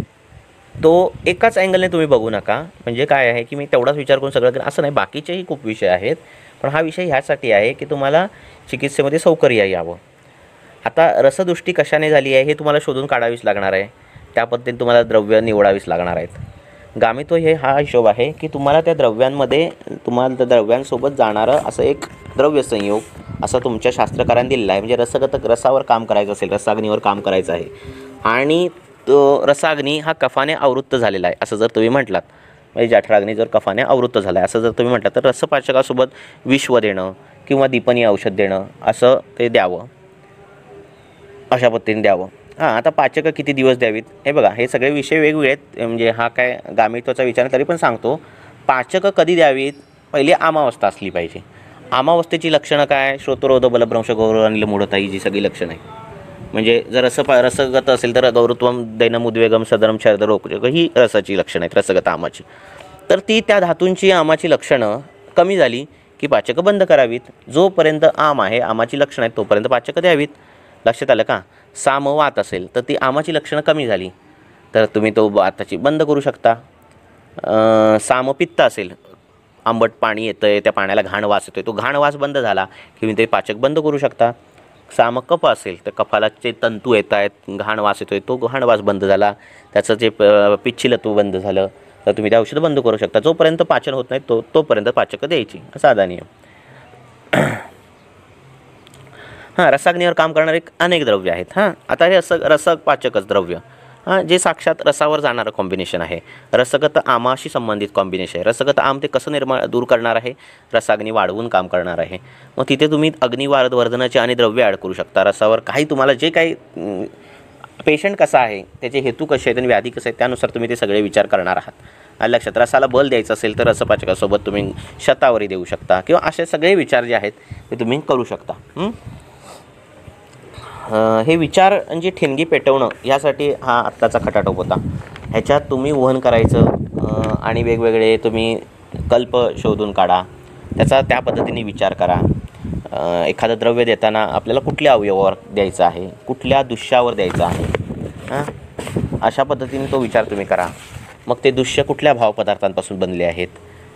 S1: तो एकाच अँगलने तुम्ही बघू नका. म्हणजे काय आहे की मी तेवढाच विचार करून सगळं असं नाही, बाकीचेही खूप विषय आहेत, पण हा विषय ह्यासाठी आहे की तुम्हाला चिकित्सेमध्ये सौकर्य यावं. आता रसदृष्टी कशाने झाली आहे हे तुम्हाला शोधून काढावीच लागणार आहे. त्या पद्धतीने तुम्हाला द्रव्य निवडावीच लागणार आहेत. गामित्व हे हा हिशोब आहे की तुम्हाला त्या द्रव्यांमध्ये तुम्हाला त्या द्रव्यांसोबत जाणारं असं एक द्रव्य संयोग असं तुमच्या शास्त्रकारांनी दिलेलं आहे. म्हणजे रसावर काम करायचं असेल, रसाग्नीवर काम करायचं आहे आणि तो रसाग्नी हा कफाने आवृत्त झालेला आहे असं जर तुम्ही म्हटलात, म्हणजे जठराग्नी जर कफाने आवृत्त झाला आहे असं जर तुम्ही म्हटलात, तर रसपाचकासोबत विश्व देणं किंवा दीपनीय औषध देणं असं ते द्यावं, अशा पद्धतीने द्यावं. आता पाचकं किती दिवस द्यावीत हे बघा, हे सगळे विषय वेगवेगळे आहेत. म्हणजे हा काय गामित्वाचा विचार तरी पण सांगतो. पाचकं कधी द्यावीत, पहिली आमावस्था असली पाहिजे. आमावस्थेची लक्षणं काय, श्रोतरोध बलभ्रंश गौरव अनिल मूढताई जी सगळी लक्षणं आहे. म्हणजे जर रसगत असेल तर गौरत्वम दैनम उद्वेगम सदरम शरदरोग ही रसाची लक्षणं आहेत, रसगत आमाची. तर ती त्या धातूंची आमाची लक्षणं कमी झाली की पाचकं बंद करावीत. जोपर्यंत आम आहे, आमाची लक्षणं आहेत, तोपर्यंत पाचकं द्यावीत. लक्षात आलं का. सामवात असेल तर ती आमाची लक्षणं कमी झाली तर तुम्ही तो वाताची बंद करू शकता. सामपित्त असेल, आंबट पाणी येतं आहे, त्या पाण्याला घाण वास येतो आहे, तो घाण वास बंद झाला की तुम्ही ते पाचक बंद करू शकता. सामकफ असेल तर कफाला जे तंतू येत आहेत, घाण वास येतो आहे, तो घाण वास बंद झाला, त्याचं जे पिच्छिलत्व बंद झालं तर तुम्ही ते औषधं बंद करू शकता. जोपर्यंत पाचन होत नाही तोपर्यंत पाचकं द्यायची, साधा नियम. रसाग्नीवर काम करणारे अनेक द्रव्य आहेत. आता हे रसक पाचकच द्रव्य जे साक्षात रसावर जाणारं कॉम्बिनेशन आहे. रसगत आमाशी संबंधित कॉम्बिनेशन आहे. रसगत आम ते कसं दूर करणार आहे, रसाग्नी वाढवून काम करणार आहे. मग तिथे तुम्ही अग्निवर्धनाचे आणि द्रव्य ॲड करू शकता. रसावर काही तुम्हाला जे काही पेशंट कसा आहे, त्याचे हेतू कसे आहेत आणि व्याधी कसं आहे, त्यानुसार तुम्ही ते सगळे विचार करणार आहात. लक्षात. रसाला बल द्यायचं असेल तर रसपाचकासोबत तुम्ही शतावरी देऊ शकता किंवा असे सगळे विचार जे आहेत ते तुम्ही करू शकता. हे विचार म्हणजे ठिणगी पेटवणं यासाठी हा आत्ताचा खटाटोप होता. ह्याच्यात तुम्ही वहन करायचं आणि वेगवेगळे तुम्ही कल्प शोधून काढा, त्याचा त्या पद्धतीने विचार करा. एखादं द्रव्य देताना आपल्याला कुठल्या अवयवावर द्यायचं आहे, कुठल्या दुष्यावर द्यायचं आहे, अशा पद्धतीने तो विचार तुम्ही करा. मग ते दुष्य कुठल्या भावपदार्थांपासून बनले आहेत,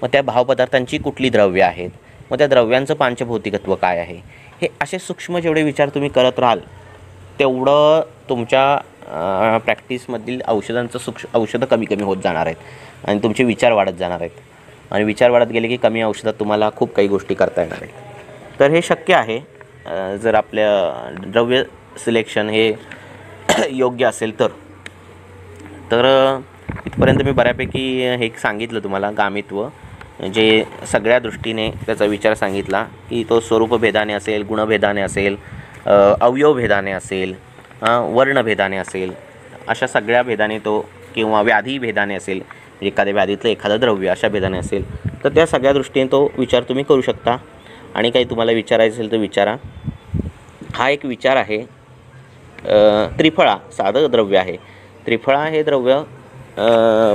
S1: मग त्या भावपदार्थांची कुठली द्रव्य आहेत, मग त्या द्रव्यांचं पांचभौतिकत्व काय आहे, हे असे सूक्ष्म जेवढे विचार तुम्ही करत राहाल तेवढं तुमच्या प्रॅक्टिसमधील औषधं कमी कमी होत जाणार आहेत आणि तुमचे विचार वाढत जाणार आहेत. आणि विचार वाढत गेले की कमी औषधात तुम्हाला खूप काही गोष्टी करता येणार आहेत. तर हे शक्य आहे जर आपल्या द्रव्य सिलेक्शन हे योग्य असेल तर. इथपर्यंत मी बऱ्यापैकी हे सांगितलं तुम्हाला गामित्व, जे सगळ्या दृष्टीने त्याचा विचार सांगितला की तो स्वरूपभेदाने असेल, गुणभेदाने असेल, अवयवभेदाने असेल, वर्णभेदाने असेल, अशा सगळ्या भेदाने तो, किंवा व्याधी भेदाने असेल, एखाद्या व्याधीतलं एखादं द्रव्य अशा भेदाने असेल, तर त्या सगळ्या दृष्टीने तो विचार तुम्ही करू शकता. आणि काही तुम्हाला विचारायचं असेल तर विचारा. हा एक विचार आहे. त्रिफळा साधं द्रव्य आहे. त्रिफळा हे द्रव्य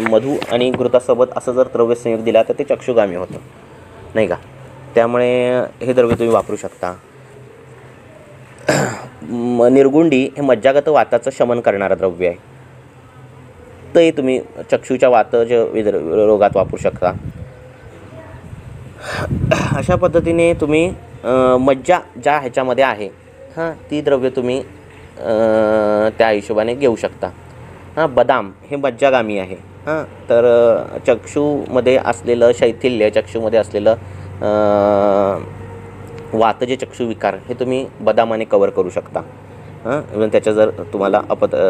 S1: मधु आणि घृतासोबत असं जर द्रव्य संयोग दिला तर ते चक्षुगामी होतं, नाही का. त्यामुळे हे द्रव्य तुम्ही वापरू शकता. निर्गुंडी हे मज्जागत वाताचं शमन करणारं द्रव्य आहे, ते तुम्ही चक्षुच्या वाताच्या रोगात वापरू शकता. अशा पद्धतीने तुम्ही मज्जा ज्या ह्याच्यामध्ये आहे ती द्रव्य तुम्ही त्या हिशोबाने घेऊ शकता. बदाम हे मज्जागामी आहे. तर चक्षुमध्ये असलेलं शैथिल्य, चक्षुमध्ये असलेलं वात जे चक्षुविकार हे तुम्ही बदामाने कवर करू शकता. इव्हन त्याच्या जर तुम्हाला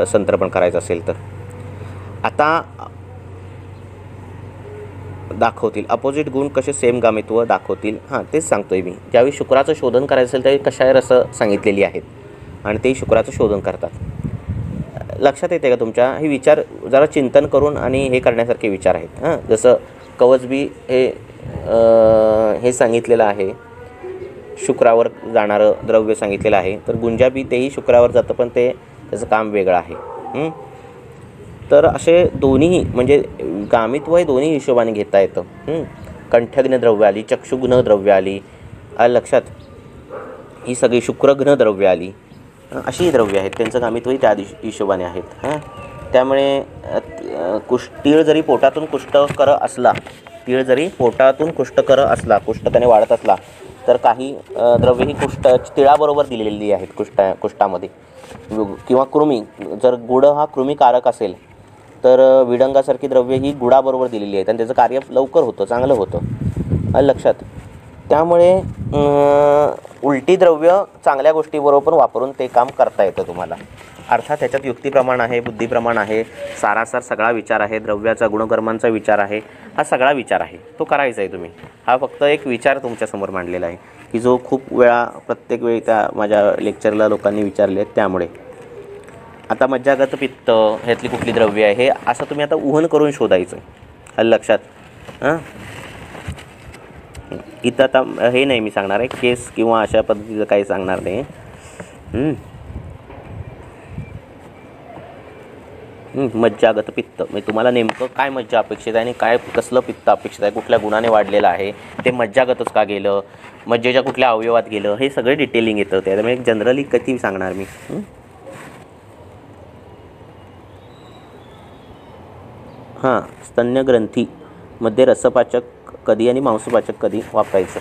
S1: संत्रपण करायचं असेल तर. आता दाखवतील अपोजिट गुण कसे सेम गामित्व दाखवतील. तेच सांगतोय मी. ज्यावेळी शुक्राचं शोधन करायचं असेल त्यावेळी कशा रसं सांगितलेली आहेत आणि ते शुक्राचं शोधन करतात. लक्षात येते का तुमच्या? हे विचार जरा चिंतन करून आणि हे करण्यासारखे विचार आहेत. जसं कवचबी हे सांगितलेलं आहे, शुक्रावर जाणारं द्रव्य सांगितलेलं आहे. तर गुंजाबी तेही शुक्रावर जातं, पण ते त्याचं काम वेगळं आहे. तर असे दोन्हीही म्हणजे गामित्व हे दोन्ही हिशोबाने घेता येतं. कंठघ्न द्रव्य आली, चक्षुघ्न द्रव्य आली, लक्षात, ही सगळी शुक्रघ्न द्रव्य आली, अशी द्रव्य आहेत. त्यांचं गामित्वही त्या हिशोबाने आहेत. त्यामुळे तीळ जरी पोटातून कुष्ठकर असला, कुष्ठ त्याने वाढत असला, तर काही द्रव्य ही तिळाबरोबर दिलेली आहेत कुष्ठामध्ये. किंवा कृमी, जर गुड हा कृमीकारक असेल तर विडंगासारखी द्रव्य ही गुडाबरोबर दिलेली आहेत आणि त्याचं कार्य लवकर होतं, चांगलं होतं, लक्षात. त्यामुळे उलटी द्रव्य चांगल्या गोष्टीबरोबर पण वापरून ते काम करता येतं तुम्हाला. अर्थात त्याच्यात युक्तिप्रमाण आहे, बुद्धिप्रमाण आहे, सारासार सगळा विचार आहे, द्रव्याचा गुणकर्मांचा विचार आहे, हा सगळा विचार आहे, तो करायचा आहे तुम्ही. हा फक्त एक विचार तुमच्यासमोर मांडलेला आहे की जो खूप वेळा प्रत्येक वेळी त्या माझ्या लेक्चरला लोकांनी विचारले आहेत. त्यामुळे आता मज्जागत पित्त ह्यातली कुठली द्रव्य आहे हे असं तुम्ही आता उहन करून शोधायचं आहे, लक्षात. इथं आता हे नाही मी सांगणार आहे, केस किंवा अशा पद्धतीचं काही सांगणार नाही. मज्जागत पित्त म्हणजे तुम्हाला नेमकं काय मज्जा अपेक्षित आहे आणि काय कसलं पित्त अपेक्षित आहे, कुठल्या गुणाने वाढलेलं आहे, ते मज्जागतच का गेलं, मज्जेच्या कुठल्या अवयवात गेलं, हे सगळे डिटेलिंग येतं. त्यामुळे जनरली किती सांगणार मी. स्तन्यग्रंथी मध्ये रसपाचक कधी आणि मांसपाचक कधी वापरायचं.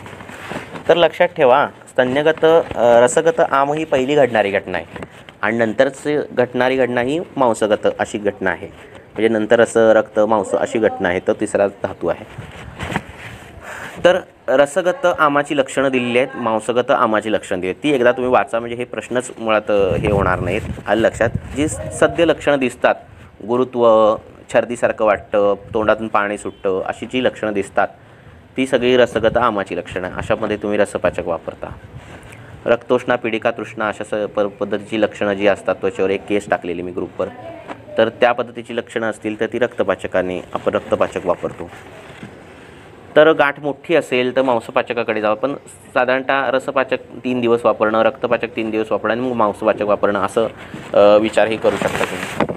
S1: तर लक्षात ठेवा, स्तन्यगत रसगत आम ही पहिली घडणारी घटना आहे आणि नंतरची घडणारी घटना ही मांसगत अशी घटना आहे. म्हणजे नंतर रस, रक्त, मांस अशी घटना आहे. तर तिसरा धातू आहे. तर रसगत आमाची लक्षणं दिलेली आहेत, मांसगत आमाची लक्षणं दिली आहेत. ती एकदा तुम्ही वाचा, म्हणजे हे प्रश्नच मुळात हे होणार नाहीत. आलं लक्षात. जी सद्य लक्षणं दिसतात, गुरुत्व, छर्दीसारखं वाटतं, तोंडातून पाणी सुटतं, अशी जी लक्षणं दिसतात ती सगळी रसगत आमाची लक्षणं. अशामध्ये तुम्ही रसपाचक वापरता. रक्तोष्णा, पीडिका, तृष्णा अशा पद्धतीची लक्षणं जी असतात, त्वचेवर एक केस टाकलेली मी ग्रुपवर, तर त्या पद्धतीची लक्षणं असतील तर ती रक्तपाचकाने आपण रक्तपाचक वापरतो. तर गाठ मोठी असेल तर मांसपाचकाकडे जावं, पण साधारणतः रसपाचक 3 दिवस वापरणं, रक्तपाचक 3 दिवस वापरणं आणि मग मांसपाचक वापरणं असं विचारही करू शकता तुम्ही.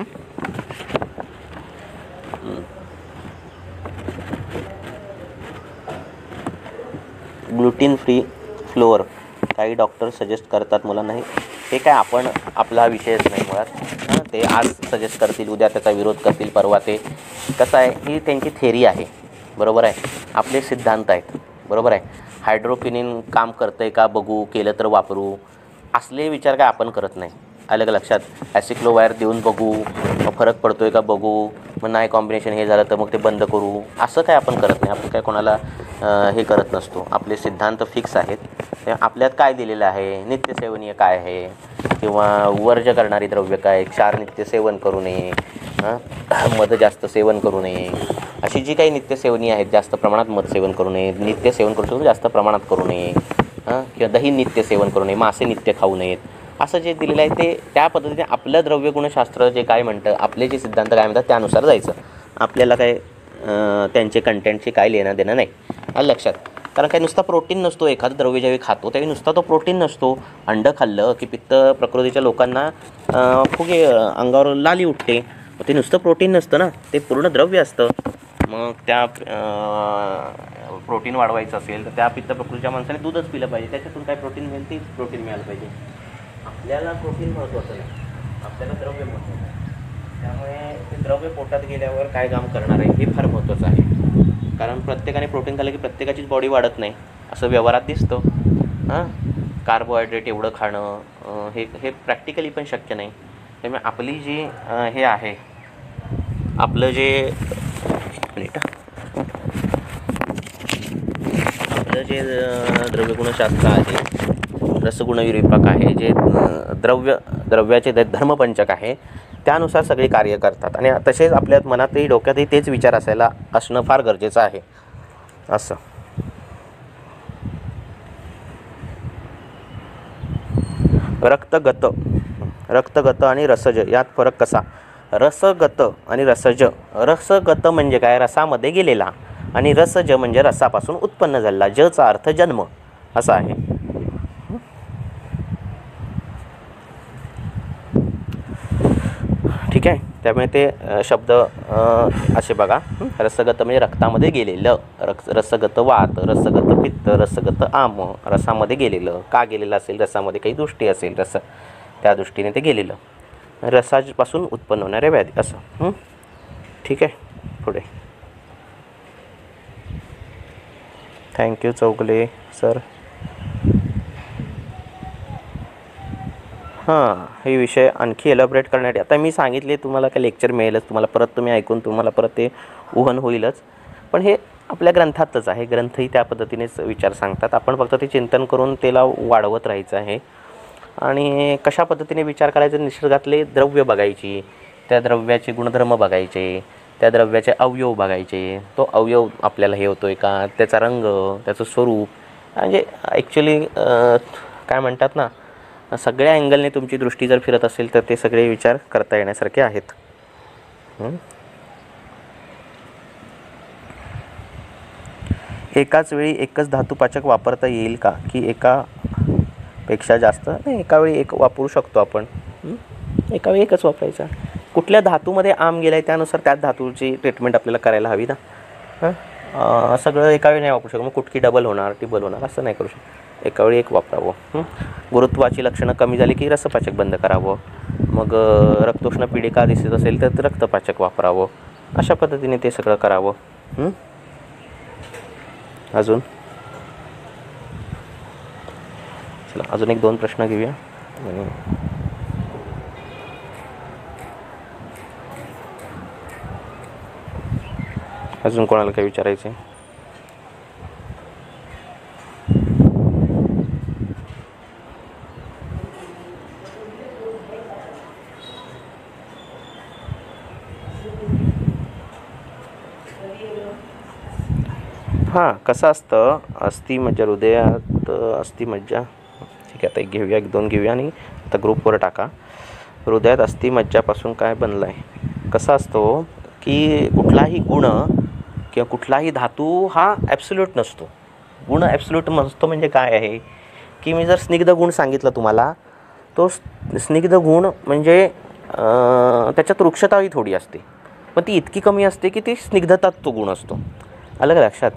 S1: ग्लुटीन फ्री फ्लोअर काही डॉक्टर सजेस्ट करतात, मला नाही. हे काय आपण आपला विषयच नाही मुळात. ते आज सजेस्ट करतील, उद्या त्याचा विरोध करतील, परवा ते कसं आहे, ही त्यांची थेरी आहे, बरोबर आहे, आपले सिद्धांत आहेत, बरोबर आहे. हायड्रोक्विनिन काम करतं आहे का बघू, केलं तर वापरू, असले विचार काय आपण करत नाही. अलग लक्षात. ॲसिक्लोवायर देऊन बघू, मग फरक पडतो आहे का बघू, मग नाही कॉम्बिनेशन हे झालं तर मग ते बंद करू, असं काय आपण करत नाही. आपण काय कोणाला हे करत नसतो. आपले सिद्धांत फिक्स आहेत. आपल्यात काय दिलेलं आहे, नित्यसेवनीय काय आहे, किंवा वर्ज्य करणारी द्रव्य काय, क्षार नित्य सेवन करू नये, मध जास्त सेवन करू नये, अशी जी काही नित्यसेवनीय आहेत, जास्त प्रमाणात मध सेवन करू नये, नित्य सेवन करतो जास्त प्रमाणात करू नये, किंवा दही नित्य सेवन करू नये, मासे नित्य खाऊ नयेत, असं जे दिलेलं आहे ते त्या पद्धतीने आपलं द्रव्यगुणशास्त्र जे काय म्हणतं, आपले जे सिद्धांत काय म्हणतात त्यानुसार जायचं. आपल्याला काय त्यांचे कंटेंटशी काय लेणं देणं नाही, आलं लक्षात. कारण काही नुसता प्रोटीन नसतो. एखादं द्रव्य ज्यावेळी खातो त्यावेळी नुसता तो प्रोटीन नसतो. अंड खाल्लं की पित्त प्रकृतीच्या लोकांना फुगे अंगावर लाली उठते, ते नुसतं प्रोटीन नसतं ना, ते पूर्ण द्रव्य असतं. मग त्या प्रोटीन वाढवायचं असेल तर त्या पित्त प्रकृतीच्या माणसाने दूधच पिलं पाहिजे, त्याच्यातून काय प्रोटीन मिळेल तेच प्रोटीन मिळालं पाहिजे. आपल्याला प्रोटीन महत्त्वाचं नाही, आपल्याला द्रव्य महत्त्वाचं आहे. त्यामुळे ते द्रव्य पोटात गेल्यावर काय काम करणार आहे हे फार महत्त्वाचं आहे. कारण प्रत्येकाने प्रोटीन खाल्लं की प्रत्येकाचीच बॉडी वाढत नाही असं व्यवहारात दिसतं. कार्बोहायड्रेट एवढं खाणं हे प्रॅक्टिकली पण शक्य नाही. त्यामुळे आपली जी हे आहे, आपलं जे आपलं जे द्रव्यगुणशास्त्र आहे रसगुणविरूपक आहे, जे द्रव्याचे धर्मपंचक आहे, त्यानुसार सगळे कार्य करतात. आणि तसेच आपल्या मनातही डोक्यातही तेच विचार असणं फार गरजेचं आहे. असं रक्तगत आणि रसज यात फरक कसा? रसगत आणि रसज. रसगत म्हणजे काय? रसामध्ये गेलेला. आणि रसज म्हणजे रसापासून उत्पन्न झालेला. जचा अर्थ जन्म असा आहे. ठीक आहे. त्यामुळे ते शब्द असे बघा. रसगत म्हणजे रक्तामध्ये गेलेलं. रसगत वात, रसगत पित्त, रसगत आम. रसामध्ये गेलेलं. का गेलेलं असेल? रसामध्ये काही दृष्टी असेल, त्या दृष्टीने ते गेलेलं. रसापासून उत्पन्न होणाऱ्या व्याधी असं. ठीक आहे. पुढे. Thank you Chougale sir. हे विषय आणखी एलॅबोरेट करण्यासाठी आता मी सांगितले, तुम्हाला काय लेक्चर मिळेलच, तुम्हाला परत तुम्ही ऐकून तुम्हाला परत ते उहन होईलच. पण हे आपल्या ग्रंथातच आहे. ग्रंथही त्या पद्धतीनेच विचार सांगतात. आपण फक्त ते चिंतन करून त्याला वाढवत राहायचं आहे. आणि कशा पद्धतीने विचार करायचे? निसर्गातले द्रव्य बघायची, त्या द्रव्याचे गुणधर्म बघायचे, त्या द्रव्याचे अवयव बघायचे. तो अवयव आपल्याला हे होतोय का? त्याचा रंग, त्याचं स्वरूप, म्हणजे ॲक्च्युली काय म्हणतात ना, सगळ्या अँगलने तुमची दृष्टी जर फिरत असेल तर ते सगळे विचार करता येण्यासारखे आहेत. एकाच वेळी एकच धातुपाचक वापरता येईल का? की एकापेक्षा जास्त? नाही, एका वेळी एक वापरू शकतो आपण. एका वेळी एकच वापरायचा. कुठल्या धातूमध्ये आम गेला आहे त्यानुसार त्याच धातूची ट्रीटमेंट आपल्याला करायला हवी ना. सगळं एका वेळी नाही वापरू शकतो. मग कुठकी डबल होणार, टिबल होणार, असं नाही करू शकतो. एका वेळी एक वापरावं. गुरुत्वाची लक्षणं कमी झाली की रसपाचक बंद करावं. मग रक्तोष्ण पीडिका दिसत असेल तर रक्तपाचक वापरावं. अशा पद्धतीने ते सगळं करावं. अजून चला, अजून 1-2 प्रश्न घेऊया. अजून कोणाला काय विचारायचं आहे? कसं असतं, अस्थिमज्जा हृदयात अस्थिमज्जा. ठीक आहे, आता एक घेऊया, 1-2 घेऊया आणि आता ग्रुपवर टाका. हृदयात अस्थिमज्जापासून काय बनलं आहे? कसं असतो की कुठलाही गुण किंवा कुठलाही धातू हा ॲब्सोल्यूट नसतो. गुण ॲब्सोल्यूट नसतो म्हणजे काय आहे की मी जर स्निग्ध गुण सांगितलं तुम्हाला, तो स्निग्ध गुण म्हणजे त्याच्यात वृक्षताही थोडी असते, पण ती इतकी कमी असते की ती स्निग्धतात तो गुण असतो. अलग लक्षात.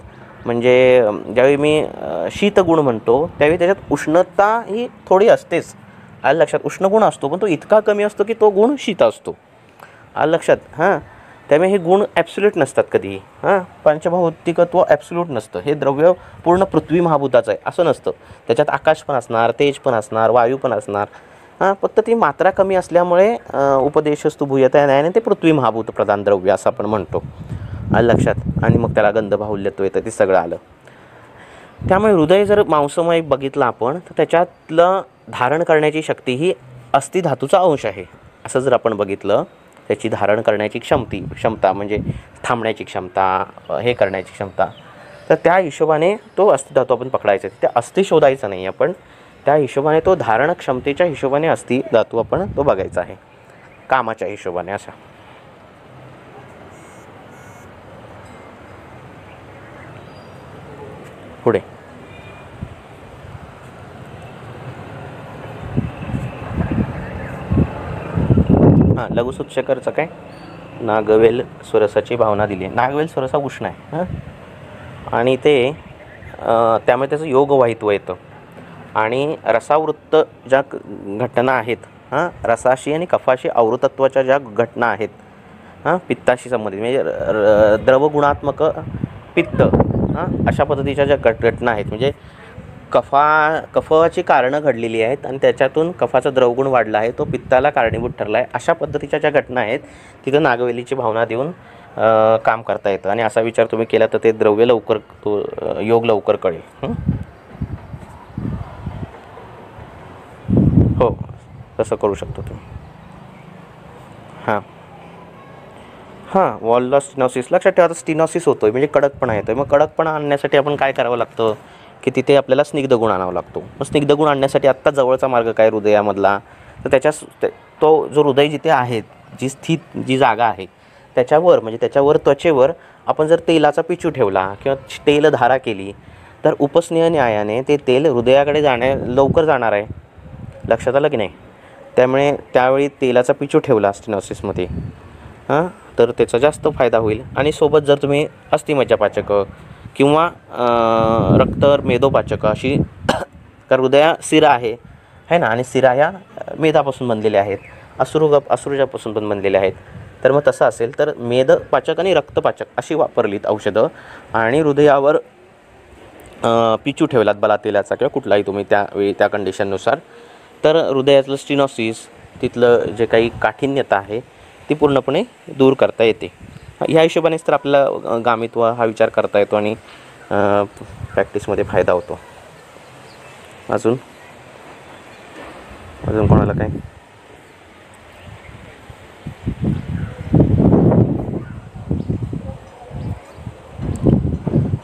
S1: म्हणजे ज्यावेळी मी शीतगुण म्हणतो त्यावेळी त्याच्यात उष्णता ही थोडी असतेच. आलं लक्षात. उष्णगुण असतो पण तो इतका कमी असतो की तो गुण शीत असतो. आलं लक्षात. त्यामुळे हे गुण ॲब्सोल्यूट नसतात कधीही. पंचभौतिकत्व ॲब्सोल्यूट नसतं. हे द्रव्य पूर्ण पृथ्वी महाभूताचं आहे असं नसतं. त्याच्यात आकाश पण असणार, तेज पण असणार, वायू पण असणार. फक्त ती मात्रा कमी असल्यामुळे उपदेशस्तु भूयता न्यायाने ते पृथ्वी महाभूत प्रधान द्रव्य असं आपण म्हणतो. आलं लक्षात. आणि मग त्याला गंध बाहुल्यत्व येतं, ते सगळं आलं. त्यामुळे हृदय जर मांसमय बघितलं आपण तर त्याच्यातलं धारण करण्याची शक्ती ही अस्थिधातूचा अंश आहे. असं जर आपण बघितलं, त्याची धारण करण्याची क्षमता म्हणजे थांबण्याची क्षमता, हे करण्याची क्षमता, तर त्या हिशोबाने तो अस्थिधातू आपण पकडायचा. त्या अस्थि शोधायचा नाही आपण, त्या हिशोबाने तो धारण क्षमतेच्या हिशोबाने अस्थिधातू आपण तो बघायचा आहे, कामाच्या हिशोबाने. असा पुढे लघुसूत्शेखरचं काय? नागवेल स्वरसाची भावना दिली आहे. नागवेल स्वरसा उष्ण आहे आणि ते त्यामुळे त्याचं योगवाहित्व येतं. आणि रसावृत्त ज्या घटना आहेत, रसाशी आणि कफाशी आवृतत्वाच्या ज्या घटना आहेत, पित्ताशी संबंधित म्हणजे द्रवगुणात्मक पित्त, अशा पद्धतीच्या ज्या घटना आहेत, म्हणजे कफाची कारणं घडलेली आहेत आणि त्याच्यातून कफाचा द्रवगुण वाढला आहे, तो पित्ताला कारणीभूत ठरला आहे, अशा पद्धतीच्या ज्या घटना आहेत तिथं नागवेलीची भावना देऊन काम करता येतं. आणि असा विचार तुम्ही केला तर ते द्रव्य लवकर, तो योग लवकर कळेल. हो, तसं करू शकतो तुम्ही. हां, वॉलला स्टिनॉसिस लक्षात ठेवा. आता स्टिनॉसिस होतो आहे म्हणजे कडकपणा येतो आहे. मग कडकपणा आणण्यासाठी आपण काय करावं लागतं की तिथे आपल्याला स्निग्ध गुण आणावा लागतो. मग स्निग्ध गुण आणण्यासाठी आत्ता जवळचा मार्ग काय हृदयामधला, तर तो जो हृदय जिथे आहे, जी जागा आहे त्याच्यावर, म्हणजे त्याच्यावर त्वचेवर आपण जर तेलाचा पिचू ठेवला किंवा तेलधारा केली तर उपस्नेह न्यायाने ते तेल हृदयाकडे लवकर जाणार आहे. लक्षात आलं की नाही. त्यामुळे त्यावेळी तेलाचा पिचू ठेवला स्टिनॉसिसमध्ये तर त्याचा जास्त फायदा होईल. आणि सोबत जर तुम्ही अस्थिमज्जापाचकं किंवा रक्त मेदोपाचकं अशी तर सिरा आहे ना, आणि सिरा ह्या मेदापासून बनलेल्या आहेत, अश्रुजापासून पण बनलेल्या आहेत. तर मग तसं असेल तर मेदपाचक आणि रक्तपाचक अशी वापरलीत औषधं आणि हृदयावर पिचू ठेवलात बला तेलाचा किंवा कुठलाही तुम्ही त्यावेळी त्या कंडिशननुसार, तर हृदयातलं स्टिनॉसिस, तिथलं जे काही काठिन्यता आहे ती पूर्णपणे दूर करता येते. ह्या हिशोबानेच तर आपल्याला गामित्व हा विचार करता येतो आणि प्रॅक्टिसमध्ये फायदा होतो. अजून कोणाला काय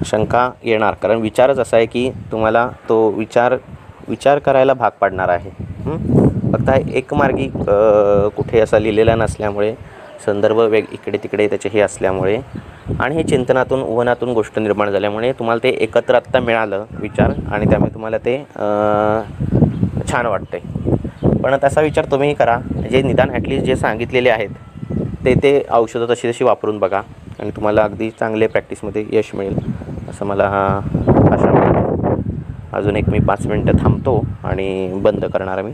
S1: शंका येणार, कारण विचारच असा आहे की तुम्हाला तो विचार करायला भाग पाडणार आहे. फक्त हा एकमार्गी कुठे असा लिहिलेला नसल्यामुळे, संदर्भ इकडे तिकडे त्याचे हे असल्यामुळे आणि हे चिंतनातून वनातून गोष्ट निर्माण झाल्यामुळे तुम्हाला ते एकत्र आत्ता मिळालं विचार आणि त्यामुळे तुम्हाला ते छान वाटतं आहे. पण तसा विचार तुम्हीही करा, जे निदान ॲटलिस्ट जे सांगितलेले आहेत ते औषधं तशी वापरून बघा आणि तुम्हाला अगदी चांगले प्रॅक्टिसमध्ये यश मिळेल असं मला आशा वाटते. अजून एक मी 5 मिनटं थांबतो आणि बंद करणार मी.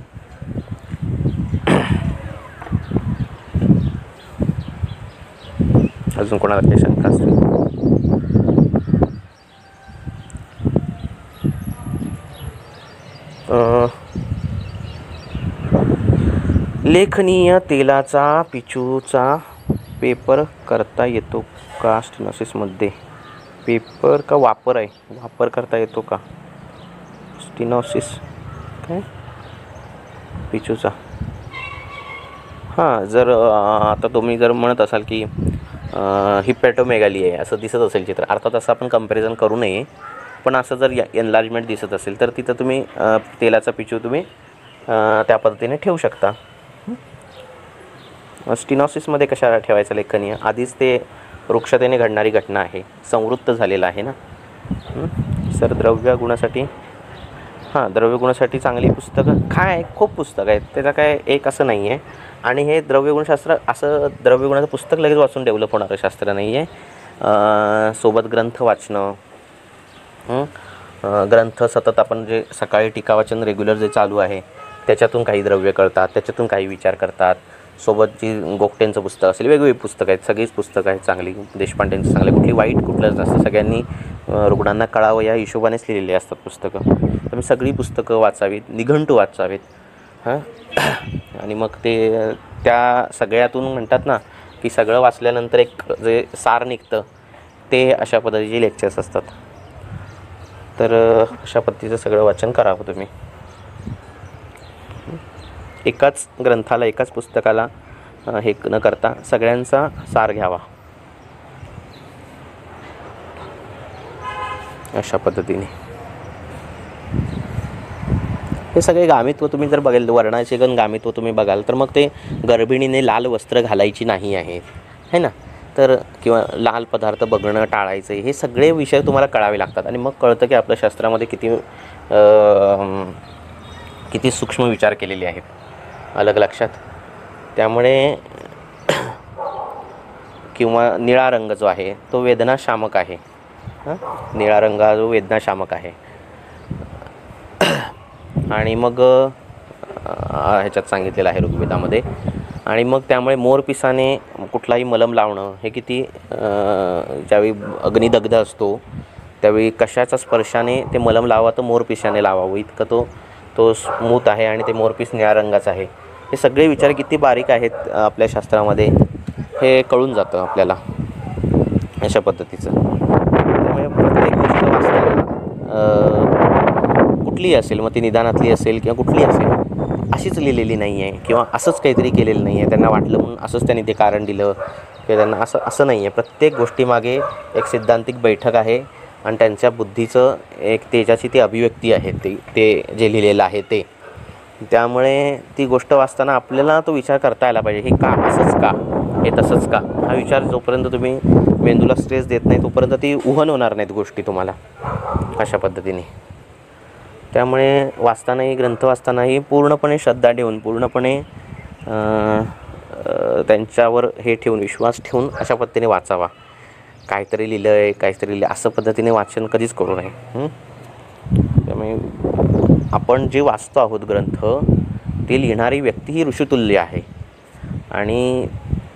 S1: अजून कोणाला काही शंका असतील? लेखनीय तेलाचा पिचूचा पेपर करता येतो का स्टिनॉसिसमध्ये? पेपर का वापर आहे? वापर करता येतो का स्टिनॉसिस काय पिचूचा? हां, जर आता तुम्ही जर म्हणत असाल की हिपॅटोमेगाली आहे असं दिसत असेल चित्र, अर्थात असं आपण कंपॅरिझन करू नये, पण असं जर एनलार्जमेंट दिसत असेल तर तिथं तुम्ही तेलाचा पिचू तुम्ही त्या पद्धतीने ठेवू शकता. स्टिनॉसिसमध्ये कशाला ठेवायचं लेखनीय? आधीच ते वृक्षतेने घडणारी घटना आहे, संवृत्त झालेला आहे ना. सर द्रव्यगुणासाठी द्रव्यगुणासाठी चांगली पुस्तकं काय खूप पुस्तकं आहेत, त्याचं काय एक असं नाही आहे. आणि हे द्रव्यगुणशास्त्र असं द्रव्यगुणाचं पुस्तक लगेच वाचून डेव्हलप होणारं शास्त्र नाही आहे. सोबत ग्रंथ वाचणं, ग्रंथ सतत आपण जे सकाळी टीकावाचन रेग्युलर जे चालू आहे त्याच्यातून काही द्रव्य कळतात, त्याच्यातून काही विचार करतात. सोबत जी गोगटेंचं पुस्तक असेल, वेगवेगळी पुस्तकं आहेत, सगळीच पुस्तकं आहेत चांगली, देशपांडेंचं चांगलं, कुठली वाईट कुठलंच नसतं, सगळ्यांनी रुग्णांना कळावं या हिशोबानेच लिहिलेली असतात पुस्तकं. तर मी सगळी पुस्तकं वाचावीत, निघंटू वाचावेत आणि मग ते त्या सगळ्यातून म्हणतात ना की सगळं वाचल्यानंतर एक जे सार निघतं ते अशा पद्धतीचे लेक्चर्स असतात. तर अशा पद्धतीचं सगळं वाचन करावं तुम्ही. एकाच ग्रंथाला, एकाच पुस्तकाला हे न करता सगळ्यांचा सार घ्यावा अशा पद्धतीने. हे सगळे गामित्व तुम्ही जर बघाल, वर्णाचे गामित्व तुम्ही बघाल तर मग ते गर्भिणीने लाल वस्त्र घालायची नाही आहे है ना, तर किंवा लाल पदार्थ बघणं टाळायचं, हे सगळे विषय तुम्हाला कळावे लागतात. आणि मग कळतं की आपल्या शास्त्रामध्ये किती सूक्ष्म विचार केलेले आहेत, अलग लक्षात. त्यामुळे किंवा निळा रंग जो आहे तो वेदनाशामक आहे. निळा रंग हा जो वेदनाशामक आहे. आणि मग ह्याच्यात सांगितलेलं आहे ऋग्वेदामध्ये. आणि मग त्यामुळे मोरपिसाने कुठलाही मलम लावणं हे किती, ज्यावेळी अग्निदग्ध असतो त्यावेळी कशाच्या स्पर्शाने ते मलम लावा तर मोरपिसाने लावावं, इतकं तो स्मूथ आहे आणि ते मोरपीस निळ्या रंगाचं आहे. हे सगळे विचार किती बारीक आहेत आपल्या शास्त्रामध्ये हे कळून जातं आपल्याला अशा पद्धतीचं. त्यामुळे प्रत्येक गोष्ट वाचताना कुठलीही असेल, मग ती निदानातली असेल किंवा कुठली असेल, अशीच लिहिलेली नाही आहे किंवा असंच काहीतरी केलेलं नाही आहे, त्यांना वाटलं म्हणून असंच त्यांनी ते कारण दिलं किंवा त्यांना असं नाही आहे. प्रत्येक गोष्टीमागे एक सिद्धांतिक बैठक आहे आणि त्यांच्या बुद्धीचं एक त्याच्याची ती अभिव्यक्ती आहे, ते जे लिहिलेलं आहे ते. त्यामुळे ती गोष्ट वाचताना आपल्याला तो विचार करता यायला पाहिजे, हे का असंच का, हे तसंच का, हा विचार जोपर्यंत तुम्ही मेंदूला स्ट्रेस देत नाही तोपर्यंत ती उहन होणार नाहीत गोष्टी तुम्हाला अशा पद्धतीने. त्यामुळे वाचतानाही, ग्रंथ वाचतानाही पूर्णपणे श्रद्धा ठेवून, पूर्णपणे त्यांच्यावर हे ठेवून, विश्वास ठेवून अशा पद्धतीने वाचावा. काहीतरी लिहिलं आहे, काहीतरी लिहिलं असं पद्धतीने वाचन कधीच करू नये. त्यामुळे आपण जे वाचतो आहोत ग्रंथ, ते लिहिणारी व्यक्ती ही ऋषितुल्य आहे आणि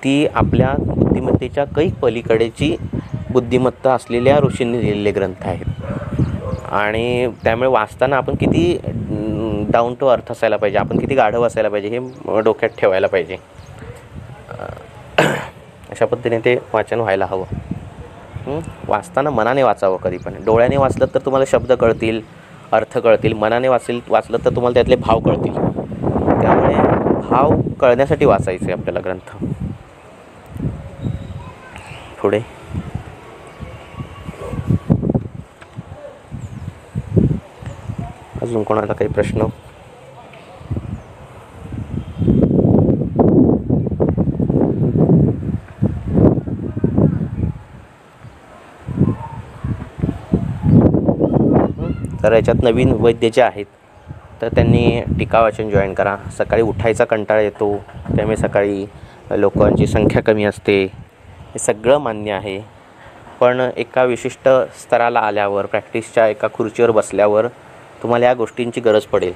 S1: ती आपल्या बुद्धिमत्तेच्या कैक पलीकडेची बुद्धिमत्ता असलेल्या ऋषींनी लिहिलेले ग्रंथ आहेत. आणि त्यामुळे वाचताना आपण किती डाऊन टू अर्थ असायला पाहिजे, आपण किती गाढव असायला पाहिजे हे डोक्यात ठेवायला पाहिजे. अशा पद्धतीने ते वाचन व्हायला हवं. वाचताना मनाने वाचावं. कधी पण डोळ्याने वाचलं तर तुम्हाला शब्द कळतील, अर्थ कळतील. मनाने वाचलं तर तुम्हाला त्यातले भाव कळतील. त्यामुळे भाव कळण्यासाठी वाचायचे आपल्याला ग्रंथ. पुढे अजून कोणाला काही प्रश्न? तर याच्यात नवीन वैद्य जे आहेत तर त्यांनी टीका वाचन जॉईन करा. सकाळी उठायचा कंटाळा येतो, त्यामुळे सकाळी लोकांची संख्या कमी असते, हे सगळं मान्य आहे. पण एका विशिष्ट स्तराला आल्यावर, प्रॅक्टिसच्या एका खुर्चीवर बसल्यावर तुम्हाला या गोष्टींची गरज पडेल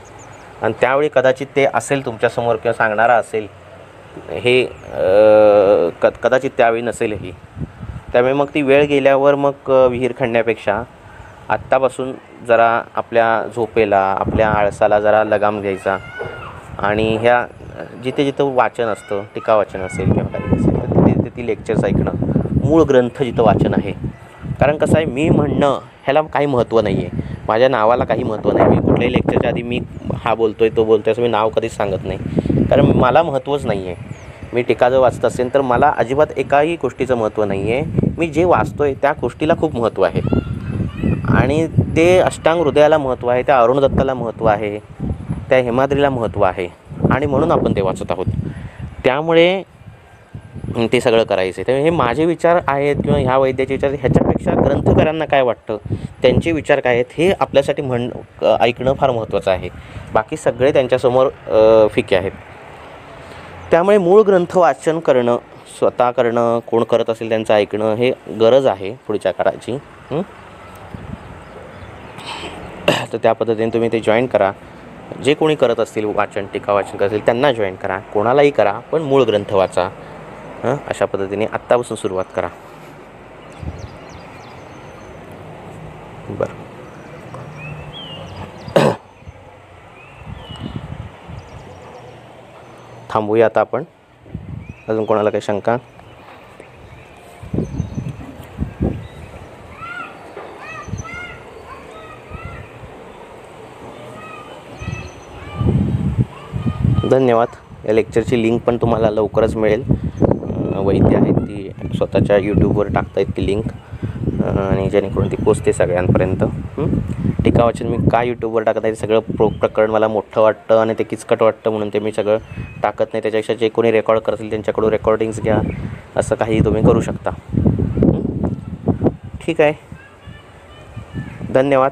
S1: आणि त्यावेळी कदाचित ते असेल तुमच्यासमोर किंवा सांगणारा असेल, हे कदाचित त्यावेळी नसेलही. त्यामुळे मग ती वेळ गेल्यावर मग विहीर खणण्यापेक्षा आत्तापासून जरा आपल्या झोपेला, आपल्या आळसाला जरा लगाम द्यायचा आणि ह्या जिथे जिथं वाचन असतं, टीका वाचन असेल किंवा काही असेल तर तिथे ती लेक्चर्स ऐकणं, मूळ ग्रंथ जिथं वाचन आहे. कारण कसं आहे, मी म्हणणं ह्याला काही महत्त्व नाही आहे, माझ्या नावाला काही महत्त्व नाही. मी कुठल्याही लेक्चरच्या आधी मी हा बोलतो आहे, तो बोलतो आहे असं मी नाव कधीच सांगत नाही, कारण मला महत्त्वच नाही आहे. मी टीका जर वाचत असेल तर मला अजिबात एकाही गोष्टीचं महत्त्व नाही आहे. मी जे वाचतो आहे त्या गोष्टीला खूप महत्त्व आहे आणि ते अष्टांग हृदयाला महत्त्व आहे, त्या अरुण दत्ताला महत्त्व आहे, त्या हेमाद्रीला महत्त्व आहे आणि म्हणून आपण ते वाचत आहोत. त्यामुळे ते सगळं करायचं आहे. त्यामुळे हे माझे विचार आहेत किंवा ह्या वैद्याचे विचार, ह्याच्यापेक्षा ग्रंथकारांना काय वाटतं, त्यांचे विचार काय आहेत हे आपल्यासाठी ऐकणं फार महत्त्वाचं आहे. बाकी सगळे त्यांच्यासमोर फिके आहेत. त्यामुळे मूळ ग्रंथ वाचन करणं, स्वतः करणं, कोण करत असेल त्यांचं ऐकणं हे गरज आहे पुढच्या काळाची. तर त्या पद्धतीने तुम्ही ते जॉईन करा. जे कोणी करत असतील वाचन, टीका वाचन करत असतील त्यांना जॉईन करा, कोणालाही करा, पण मूळ ग्रंथ वाचा. अशा पद्धतीने आत्तापासून सुरुवात करा. बरं, थांबूया आता आपण. अजून कोणाला काही शंका? धन्यवाद. या लेक्चरची लिंक पण तुम्हाला लवकरच मिळेल. वैद्य आहेत ती स्वतःच्या यूट्यूबवर टाकतायत ती लिंक आणि जेणेकरून ती पोचते सगळ्यांपर्यंत. टीका वाचन मी का यूट्यूबवर टाकत आहे, सगळं प्रकरण मला मोठं वाटतं आणि ते किचकट वाटतं म्हणून ते मी सगळं टाकत नाही. त्याच्यापेक्षा जे कोणी रेकॉर्ड करतील त्यांच्याकडून रेकॉर्डिंग्स घ्या, असं काही तुम्ही करू शकता. ठीक आहे, धन्यवाद.